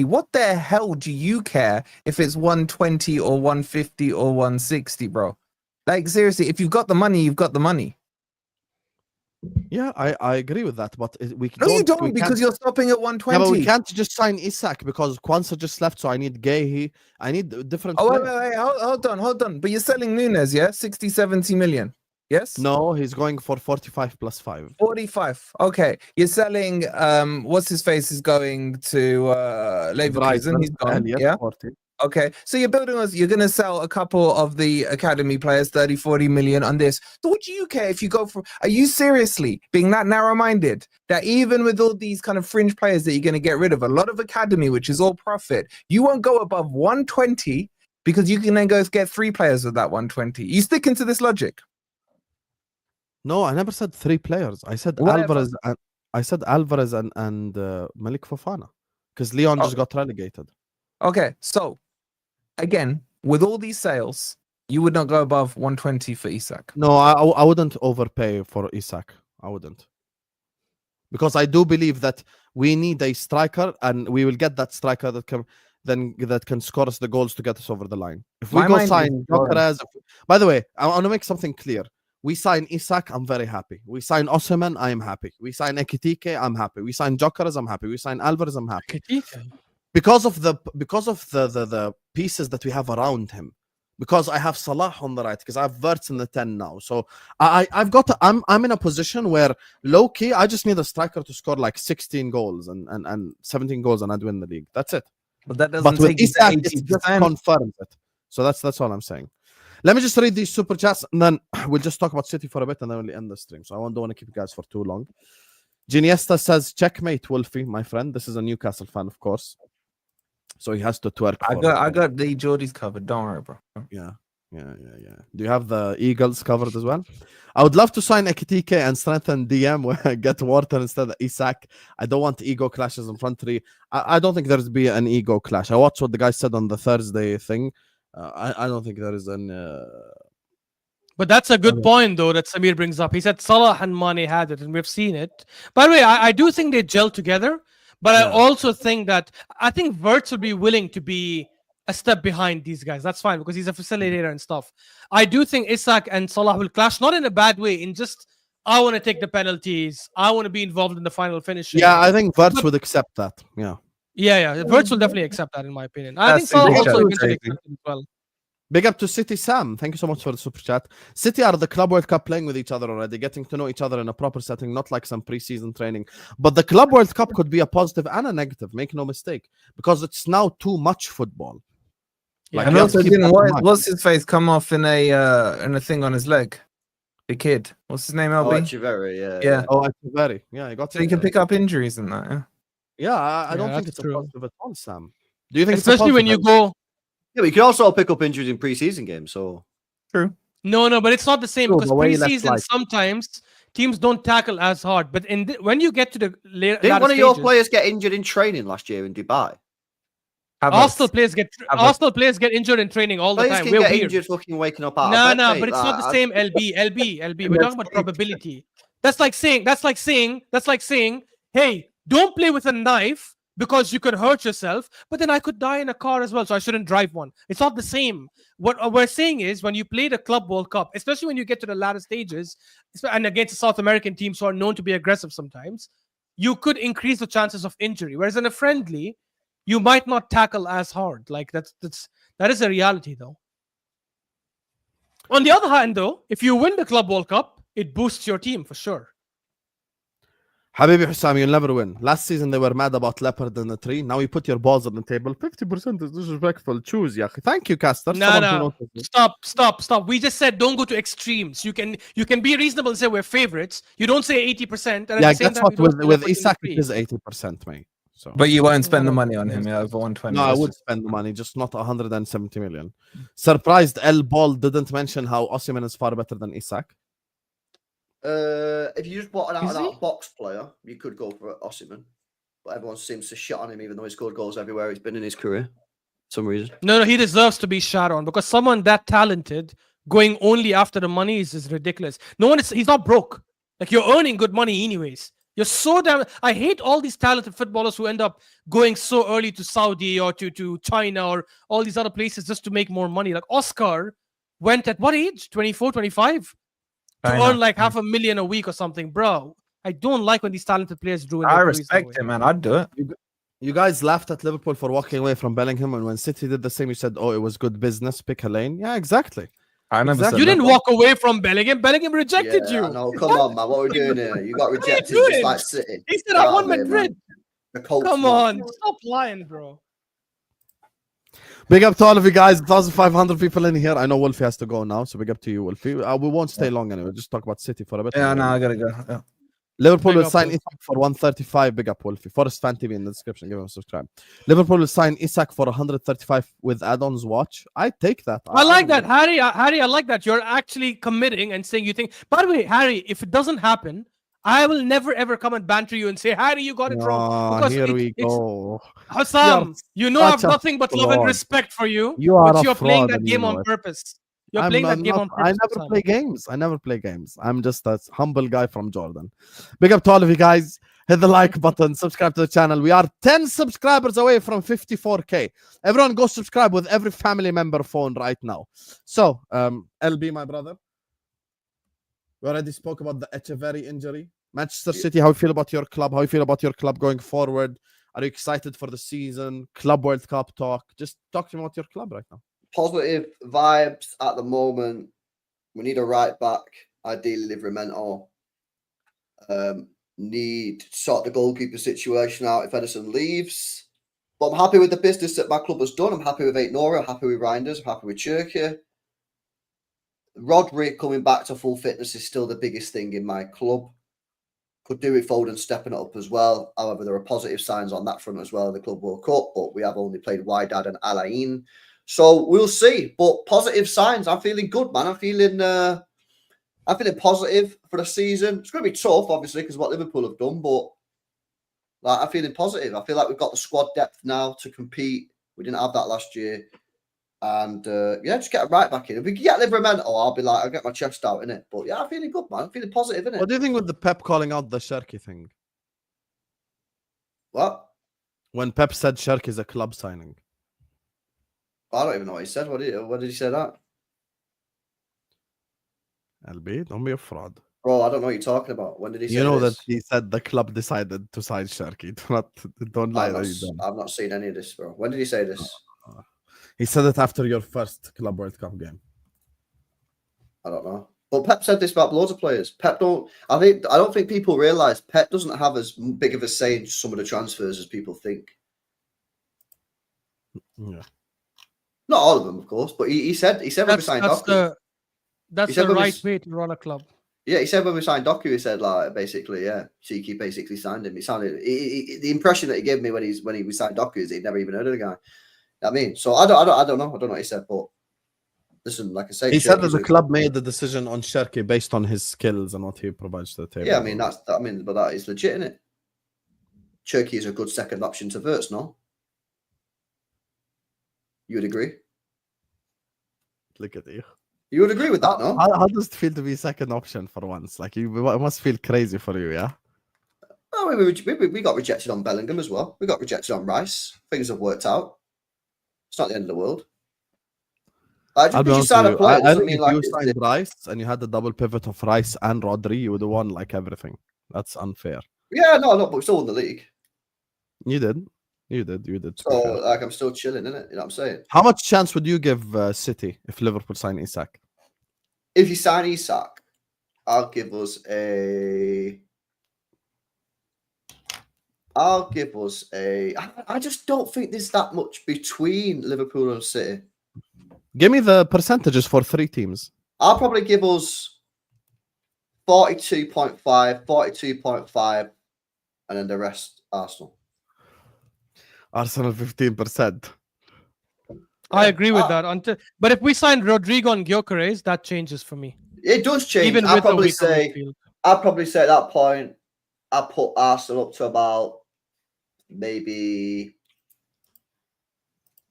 what the hell do you care if it's 120 or 150 or 160, bro? Like, seriously, if you've got the money, you've got the money. Yeah, I agree with that, but we No, you don't, we because can't- you're stopping at Yeah, 120. but we can't just sign Isak because Kwanzaa just left, so I need Gay. I need different. Oh, wait, players. hold on. But you're selling Nunes, yeah? 60, 70 million. Yes? No, he's going for 45 plus 5. 45. Okay. You're selling, what's his face is going to Leverkusen. He's gone. Elliot, Yeah. 40. Okay, so you're going to sell a couple of the academy players, 30, 40 million on this. So what do you care if you go for, are you seriously being that narrow-minded that even with all these kind of fringe players that you're going to get rid of, a lot of academy, which is all profit, you won't go above 120 because you can then go get 3 players with that 120. You sticking to this logic? No, I never said 3 players. I said Whatever. Alvarez and Malik Fofana because Leon just got relegated. Okay, so again, with all these sales, you would not go above 120 for Isak. No, I wouldn't overpay for Isak. I wouldn't. Because I do believe that we need a striker and we will get that striker that can score us the goals to get us over the line. If we My go mind sign is blown. Gyokeres, by the way, I want to make something clear. We sign Isak, I'm very happy. We sign Osimhen, I am happy. We sign Ekitike, I'm happy. We sign Gyokeres, I'm happy. We sign Alvarez, I'm happy. Because of the pieces that we have around him. Because I have Salah on the right, because I have Wirtz in the 10 now. So I'm in a position where low key I just need a striker to score like 16 goals and 17 goals and I'd win the league. That's it. But that doesn't But with take you to Isak, it just 80%. confirms it. So that's all I'm saying. Let me just read these super chats and then we'll just talk about City for a bit and then we'll end the stream. So I don't want to keep you guys for too long. Giniesta says, checkmate, Wolfie, my friend. This is a Newcastle fan, of course. So he has to twerk. I got the Geordies covered. Don't worry, bro. Yeah. Do you have the Eagles covered as well? I would love to sign Ekitike and strengthen DM where get Wharton instead of Isak. I don't want ego clashes in front three. I don't think there's be an ego clash. I watched what the guy said on the Thursday thing. I don't think there is an. But that's a good point, though, that Samir brings up. He said Salah and Mane had it, and we've seen it. By the way, I do think they gel together, but I also think I think Wirtz would be willing to be a step behind these guys. That's fine because he's a facilitator and stuff. I do think Isak and Salah will clash, not in a bad way, in just, I want to take the penalties. I want to be involved in the final finishing. Yeah, I think Wirtz would accept that. Yeah. Yeah. Wirtz will definitely accept that, in my opinion. I think That's Salah super also chat. eventually accepts it as well. Big up to City Sam. Thank you so much for the super chat. City are the Club World Cup playing with each other already, getting to know each other in a proper setting, not like some preseason training. But the Club World Cup could be a positive and a negative, make no mistake, because it's now too much football. Yeah. And you have also, to keep didn't that in mind. what's his face come off in a thing on his leg? The kid. What's his name? Oh, LB. Echeverry, Yeah. Oh, it's very. Yeah, I got So you can pick up injuries and that. Yeah. Yeah, I don't think that's it's true. a positive at all, Sam. Do you think Especially when you go... Yeah, but you can also pick up injuries in preseason games. So No, but it's not the same True, because the way you left preseason light. sometimes teams don't tackle as hard. But when you get to the later didn't one of your stages, players get injured in training last year in Dubai? Arsenal players get injured in training all the Players time. can We're get weird. injured fucking waking up out. No, of bed, mate. but it's not the Like, same. LB. We're talking about probability. That's like saying, hey, don't play with a knife because you could hurt yourself, but then I could die in a car as well, so I shouldn't drive one. It's not the same. What we're saying is when you play the Club World Cup, especially when you get to the latter stages, and against South American teams who are known to be aggressive sometimes, you could increase the chances of injury. Whereas in a friendly, you might not tackle as hard. Like that is a reality, though. On the other hand, though, if you win the Club World Cup, it boosts your team for sure. Habibi Hussam, you'll never win. Last season they were mad about leopard in the tree. Now you put your balls on the table. 50% is disrespectful. Choose, ya. Thank you, Caster. No. Stop. We just said don't go to extremes. You can be reasonable and say we're favorites. You don't say 80%. And Yeah, at the same guess time, what? With Isak, it is 80%, mate. So. But you won't spend the money on him, yeah, over 120. No, I would spend the money, just not 170 million. Surprised El Ball didn't mention how Osimhen is far better than Isak. If you just bought an Is he? out-and-out box player, you could go for Osimhen. But everyone seems to shit on him, even though he scored goals everywhere he's been in his career. For some reason. No, he deserves to be shot on because someone that talented going only after the money is ridiculous. He's not broke. Like, you're earning good money anyways. You're so damn. I hate all these talented footballers who end up going so early to Saudi or to China or all these other places just to make more money. Like Oscar went at what age? 24, 25? To earn like $500,000 a week or something, bro. I don't like when these talented players do it. I respect him, man. I'd do it. You guys laughed at Liverpool for walking away from Bellingham, and when City did the same, you said, "Oh, it was good business. Pick a lane." Yeah, exactly. I never said You that. didn't walk away from Bellingham. Bellingham rejected you. No, come on, man. What are we doing here? You got rejected doing? just like City. He said, "I want Madrid." The Colts, Come man. on, stop lying, bro. Big up to all of you guys. 1,500 people in here. I know Wolfie has to go now, so big up to you, Wolfie. We won't stay long anyway. Just talk about City for a bit. Yeah, no, I gotta go. Yeah. Liverpool Big will up, sign Wolfie. Isak for 135. Big up, Wolfie. Forest Fan TV in the description. Give him a subscribe. Liverpool will sign Isak for 135 with add-ons. Watch. I take that. I like that, Harry. Harry, I like that. You're actually committing and saying you think. By the way, Harry, if it doesn't happen, I will never ever come and banter you and say, Harry, you got it wrong. Because Here we go. Hassam, you know I have such a nothing but love and fraud. respect for you. You are but a you're playing fraud that and game you know on it. purpose. You're playing that game on purpose. I never Hassam. play games. I never play games. I'm just a humble guy from Jordan. Big up to all of you guys. Hit the like button. Subscribe to the channel. We are 10 subscribers away from 54K. Everyone go subscribe with every family member phone right now. So, LB, my brother. We already spoke about the Echeverry injury. Manchester City, how you feel about your club? How you feel about your club going forward? Are you excited for the season? Club World Cup talk. Just talk to me about your club right now. Positive vibes at the moment. We need a right back, ideally Livramento. Need to sort the goalkeeper situation out if Edison leaves. But I'm happy with the business that my club has done. I'm happy with Nora, I'm happy with Reinders, I'm happy with Turkey. Rodrygo coming back to full fitness is still the biggest thing in my club. Could do with Foden stepping it up as well. However, there are positive signs on that front as well in the Club World Cup, but we have only played Wydad and Alain. So we'll see. But positive signs. I'm feeling good, man. I'm feeling positive for the season. It's going to be tough, obviously, because what Liverpool have done, but like, I'm feeling positive. I feel like we've got the squad depth now to compete. We didn't have that last year. And just get it right back in. If we can get Livramento, I'll get my chest out in it. But yeah, I'm feeling good, man. I'm feeling positive, innit? What do you think with the Pep calling out the Sherky thing? What? When Pep said Sherky is a club signing. I don't even know what he said. What did he say that? LB, don't be a fraud. Bro, I don't know what you're talking about. When did he say You know this? that he said the club decided to sign Sherky. Don't lie that you don't. I've not seen any of this, bro. When did he say this? He said it after your first Club World Cup game. I don't know. But Pep said this about loads of players. I don't think people realise Pep doesn't have as big of a say in some of the transfers as people think. Yeah. Not all of them, of course, but he said when we signed Doku. That's the right way to run a club. Yeah, he said when we signed Doku, he said like basically, yeah, Cheeky basically signed him. He sounded the impression that he gave me when we signed Doku is he'd never even heard of the guy. I mean, so I don't know. I don't know what he said, but listen, like I say, he said that the club made the decision on Sherky based on his skills and what he provides to the table. Yeah, I mean but that is legit, isn't it? Cherki is a good second option to Wirtz, no? You would agree? Look at you. You would agree with that, no? How does it feel to be second option for once? Like it must feel crazy for you, yeah? Oh, we got rejected on Bellingham as well. We got rejected on Rice. Things have worked out. It's not the end of the world. I'll Just be because you honest sign with a you. player I doesn't think mean if like you it's signed Rice and you had the double pivot of Rice and Rodri, you would have won like everything. That's unfair. yeah, no, but we still won the league. You did. You did. To be So fair. like I'm still chilling, innit? You know what I'm saying? How much chance would you give City if Liverpool sign Isak? If you sign Isak, I'll give us a. I just don't think there's that much between Liverpool and City. Give me the percentages for 3 teams. I'll probably give us 42.5, 42.5, and then the rest Arsenal. Arsenal 15%. I agree with that. But if we sign Rodrygo and Gyokeres, that changes for me. It does change. Even I'd with the probably weaker say midfield. at that point, I put Arsenal up to about maybe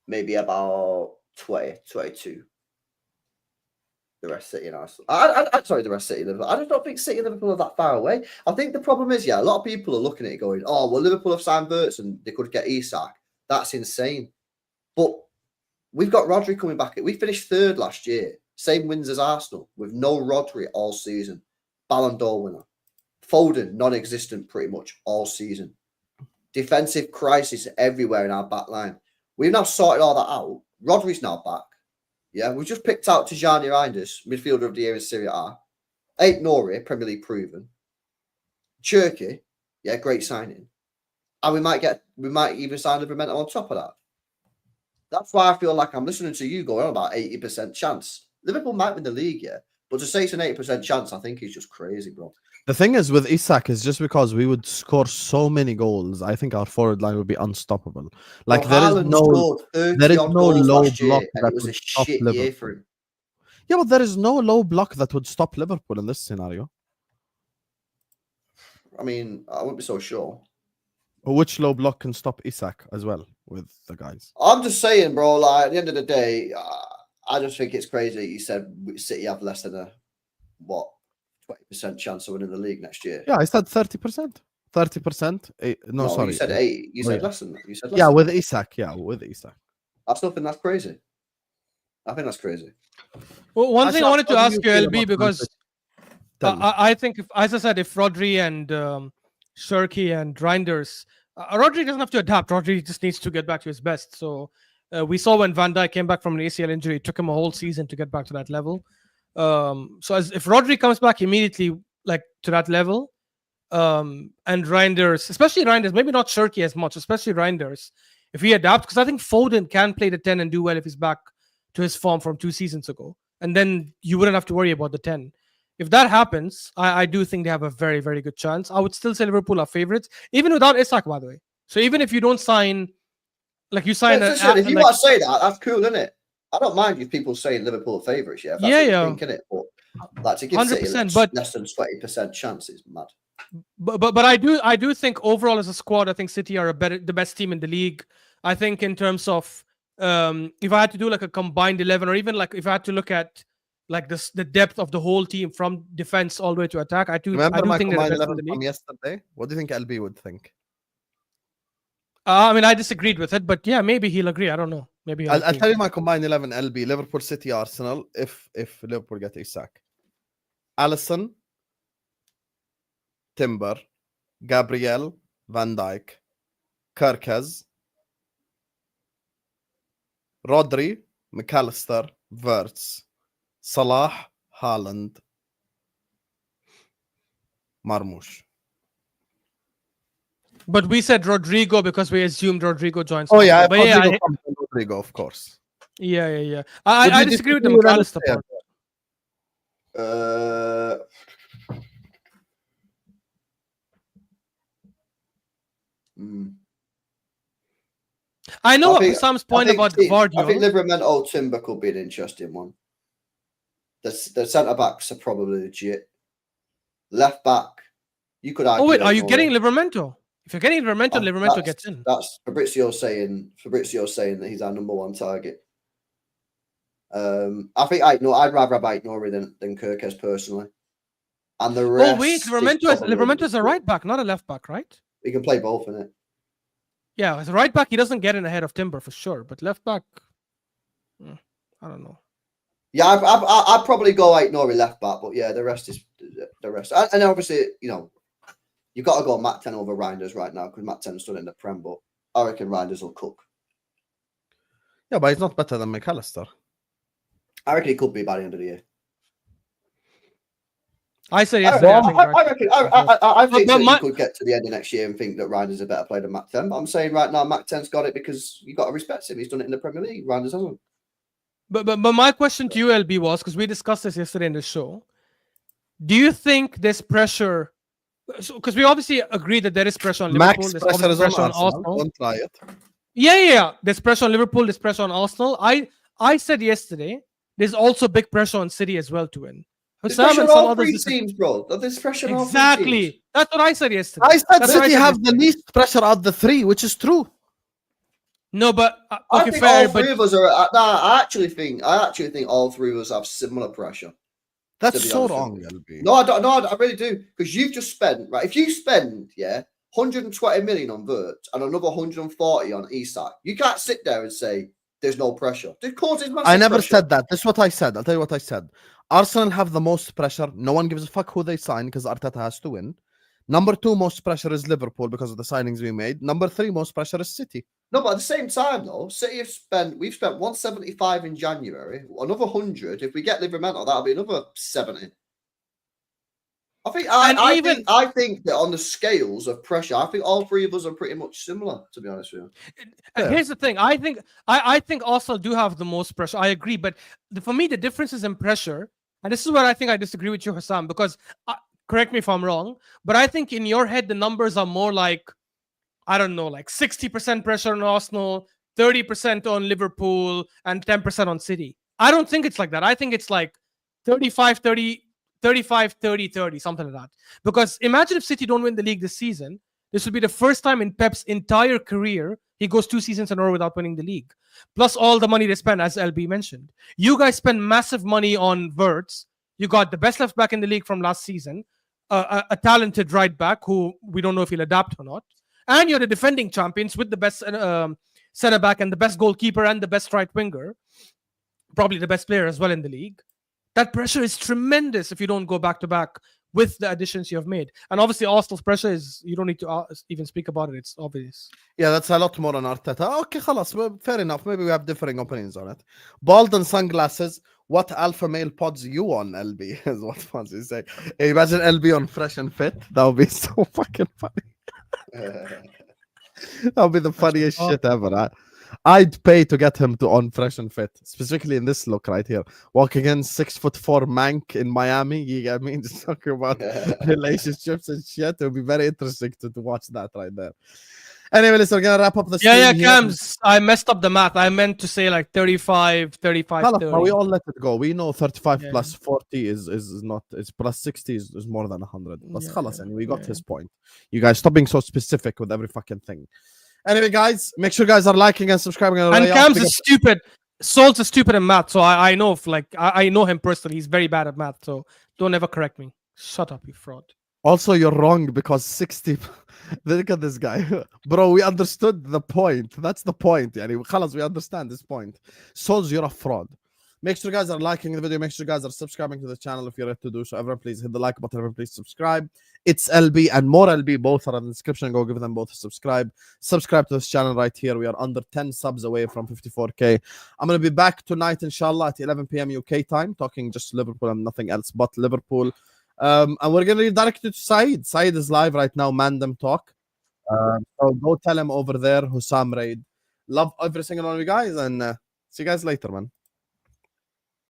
about 20, 22. The rest City and Arsenal. Sorry, the rest City and Liverpool. I just don't think City and Liverpool are that far away. I think the problem is, a lot of people are looking at it going, oh, well, Liverpool have signed Wirtz and they could get Isak. That's insane. But we've got Rodri coming back. We finished 3rd last year. Same wins as Arsenal with no Rodri all season. Ballon d'Or winner. Foden, non-existent pretty much all season. Defensive crisis everywhere in our back line. We've now sorted all that out. Rodri's now back. Yeah, we've just picked out Tijani Reinders, midfielder of the year in Serie A. Ain't Nori, Premier League proven. Cherky, great signing. And we might even sign Livramento on top of that. That's why I feel like I'm listening to you going on about 80% chance. Liverpool might win the league, but to say it's an 80% chance, I think is just crazy, bro. The thing is with Isak is just because we would score so many goals, I think our forward line would be unstoppable. Like Bro, there is Haaland no scored 30 odd goals low last block year, and that it was would a stop shit Liverpool. year for him. Yeah, but there is no low block that would stop Liverpool in this scenario. I mean, I wouldn't be so sure. Which low block can stop Isak as well with the guys? I'm just saying, bro, like at the end of the day, I just think it's crazy that you said City have less than a 20% chance of winning the league next year. Yeah, I said 30%. 30%. No, sorry. You said 8. You said less than that. You said less. Yeah, with Isak. Yeah, with Isak. I still think that's crazy. I think that's crazy. Well, one thing I wanted to ask you, feel LB, about because I think, as I said, if Rodri and Shirky and Reinders, Rodri doesn't have to adapt. Rodri just needs to get back to his best. So we saw when Van Dijk came back from an ACL injury, it took him a whole season to get back to that level. So if Rodri comes back immediately, like to that level, and Reinders, especially Reinders, maybe not Shirky as much, especially Reinders, if he adapts, because I think Foden can play the 10 and do well if he's back to his form from 2 seasons ago. And then you wouldn't have to worry about the 10. If that happens, I do think they have a very, very good chance. I would still say Liverpool are favorites, even without Isak, by the way. So even if you don't sign, like you sign... Listen, if you want to say that, that's cool, isn't it? I don't mind if people say Liverpool are favourites, if that's what you think, innit? But like to give 100%, City less than 20% chance is mad. But I do think overall as a squad, I think City are the best team in the league. I think in terms of if I had to do like a combined 11, or even like if I had to look at like the depth of the whole team from defense all the way to attack, I do think they're the best in the league. From yesterday, what do you think LB would think? I mean, I disagreed with it, but yeah, maybe he'll agree. I don't know. Maybe I'll tell you my combined 11 LB: Liverpool, City, Arsenal. If Liverpool get Isak, Alisson, Timber, Gabriel, Van Dijk, Kerkez, Rodri, McAllister, Wirtz, Salah, Haaland, Marmoush. But we said Rodrygo because we assumed Rodrygo joins. Oh yeah, but Rodrygo, of course. Yeah. I disagree with the McAllister part. I know Sam's point about Guardiola. I think Livramento Timber could be an interesting one. The centre backs are probably legit. Left back, you could argue. Oh wait, are you getting Livramento? If you're getting Livramento gets in. That's Fabrizio saying that he's our number 1 target. I think I'd rather have Nori than Kirkes personally. And the rest. Oh wait, Livramento is a right back, not a left back, right? He can play both, innit? Yeah, as a right back, he doesn't get in ahead of Timber for sure. But left back, I don't know. Yeah, I'd probably go like Nori left back, but yeah, the rest is the rest. And obviously, you know, you've got to go Matt 10 over Reinders right now because Matt 10 stood in the Prem, but I reckon Reinders will cook. Yeah, but he's not better than McAllister. I reckon he could be by the end of the year. I said yesterday. I think that But you could get to the end of next year and think that Reinders a better player than Matt 10. But I'm saying right now, Matt 10's got it because you got to respect him. He's done it in the Premier League. Reinders hasn't. But my question to you, LB, was because we discussed this yesterday in the show. Do you think this pressure? Because we obviously agree that there is pressure on Liverpool. Max There's pressure obviously is on pressure on Arsenal. Arsenal. Don't try it. Yeah. There's pressure on Liverpool. There's pressure on Arsenal. I said yesterday there's also big pressure on City as well to win. There's Some pressure and on some all others. three teams, bro. There's pressure on all three teams. Exactly. That's what I said yesterday. I said That's what City said have the yesterday. least pressure out the three, which is true. No, but I okay, think fair. all three But of us are. I actually think all three of us have similar pressure. That's to be so honest wrong, with LB. No, I don't. No, I really do. Because you've just spent right. If you spend 120 million on Vert and another 140 on Isak, you can't sit there and say there's no pressure. It causes massive I never pressure. said that. This is what I said. I'll tell you what I said. Arsenal have the most pressure. No one gives a fuck who they sign because Arteta has to win. Number 2 most pressure is Liverpool because of the signings we made. Number 3 most pressure is City. No, but at the same time, though, City we've spent 175 in January, another 100. If we get Livramento, that'll be another 70. I think that on the scales of pressure, I think all three of us are pretty much similar, to be honest with you. Yeah. Here's the thing. I think Arsenal do have the most pressure. I agree, but for me, the difference is in pressure, and this is where I think I disagree with you, Hassam. Because correct me if I'm wrong, but I think in your head the numbers are more like, I don't know, like 60% pressure on Arsenal, 30% on Liverpool, and 10% on City. I don't think it's like that. I think it's like 35, 30, 35, 30, 30, something like that. Because imagine if City don't win the league this season, this will be the first time in Pep's entire career he goes 2 seasons in a row without winning the league. Plus all the money they spend, as LB mentioned. You guys spend massive money on Verts. You got the best left back in the league from last season, a talented right back who we don't know if he'll adapt or not. And you're the defending champions with the best center back and the best goalkeeper and the best right winger. Probably the best player as well in the league. That pressure is tremendous if you don't go back to back with the additions you have made. And obviously Arsenal's pressure is, you don't need to even speak about it. It's obvious. Yeah, that's a lot more on Arteta. Okay, khalas, well, fair enough. Maybe we have differing opinions on it. Bald and sunglasses. What alpha male pods you on, LB? Is what Fonzie say. Hey, imagine LB on Fresh and Fit. That would be so fucking funny. That would be the funniest shit ever. I'd pay to get him to on Fresh and Fit, specifically in this look right here. Walking in 6'4" mank in Miami. You get me? Just talking about relationships and shit. It would be very interesting to watch that right there. Anyway, listen, we're gonna wrap up the stream. Yeah, here. Cams. I messed up the math. I meant to say like 35, 30. We all let it go. We know 35 Yeah. plus 40 is not. It's plus 60 is more than 100. But Yeah, and we got his point. You guys stop being so specific with every fucking thing. Anyway, guys, make sure you guys are liking and subscribing. And Cams is stupid. Salt's is stupid in math, so I know if I know him personally. He's very bad at math, so don't ever correct me. Shut up, you fraud. Also, you're wrong because 60. Look at this guy, bro. We understood the point. That's the point. Yani, we understand this point. Souls, you're a fraud. Make sure you guys are liking the video. Make sure you guys are subscribing to the channel if you're ready to do so. Everyone, please hit the like button. Everyone, please subscribe. It's LB and more LB. Both are in the description. Go give them both a subscribe. Subscribe to this channel right here. We are under 10 subs away from 54K. I'm going to be back tonight, inshallah, at 11 p.m. UK time, talking just Liverpool and nothing else but Liverpool. And we're going to redirect it to Saeed. Saeed is live right now. Mandem Talk. So go tell him over there, Hussam Raid. Love every single one of you guys, and see you guys later, man.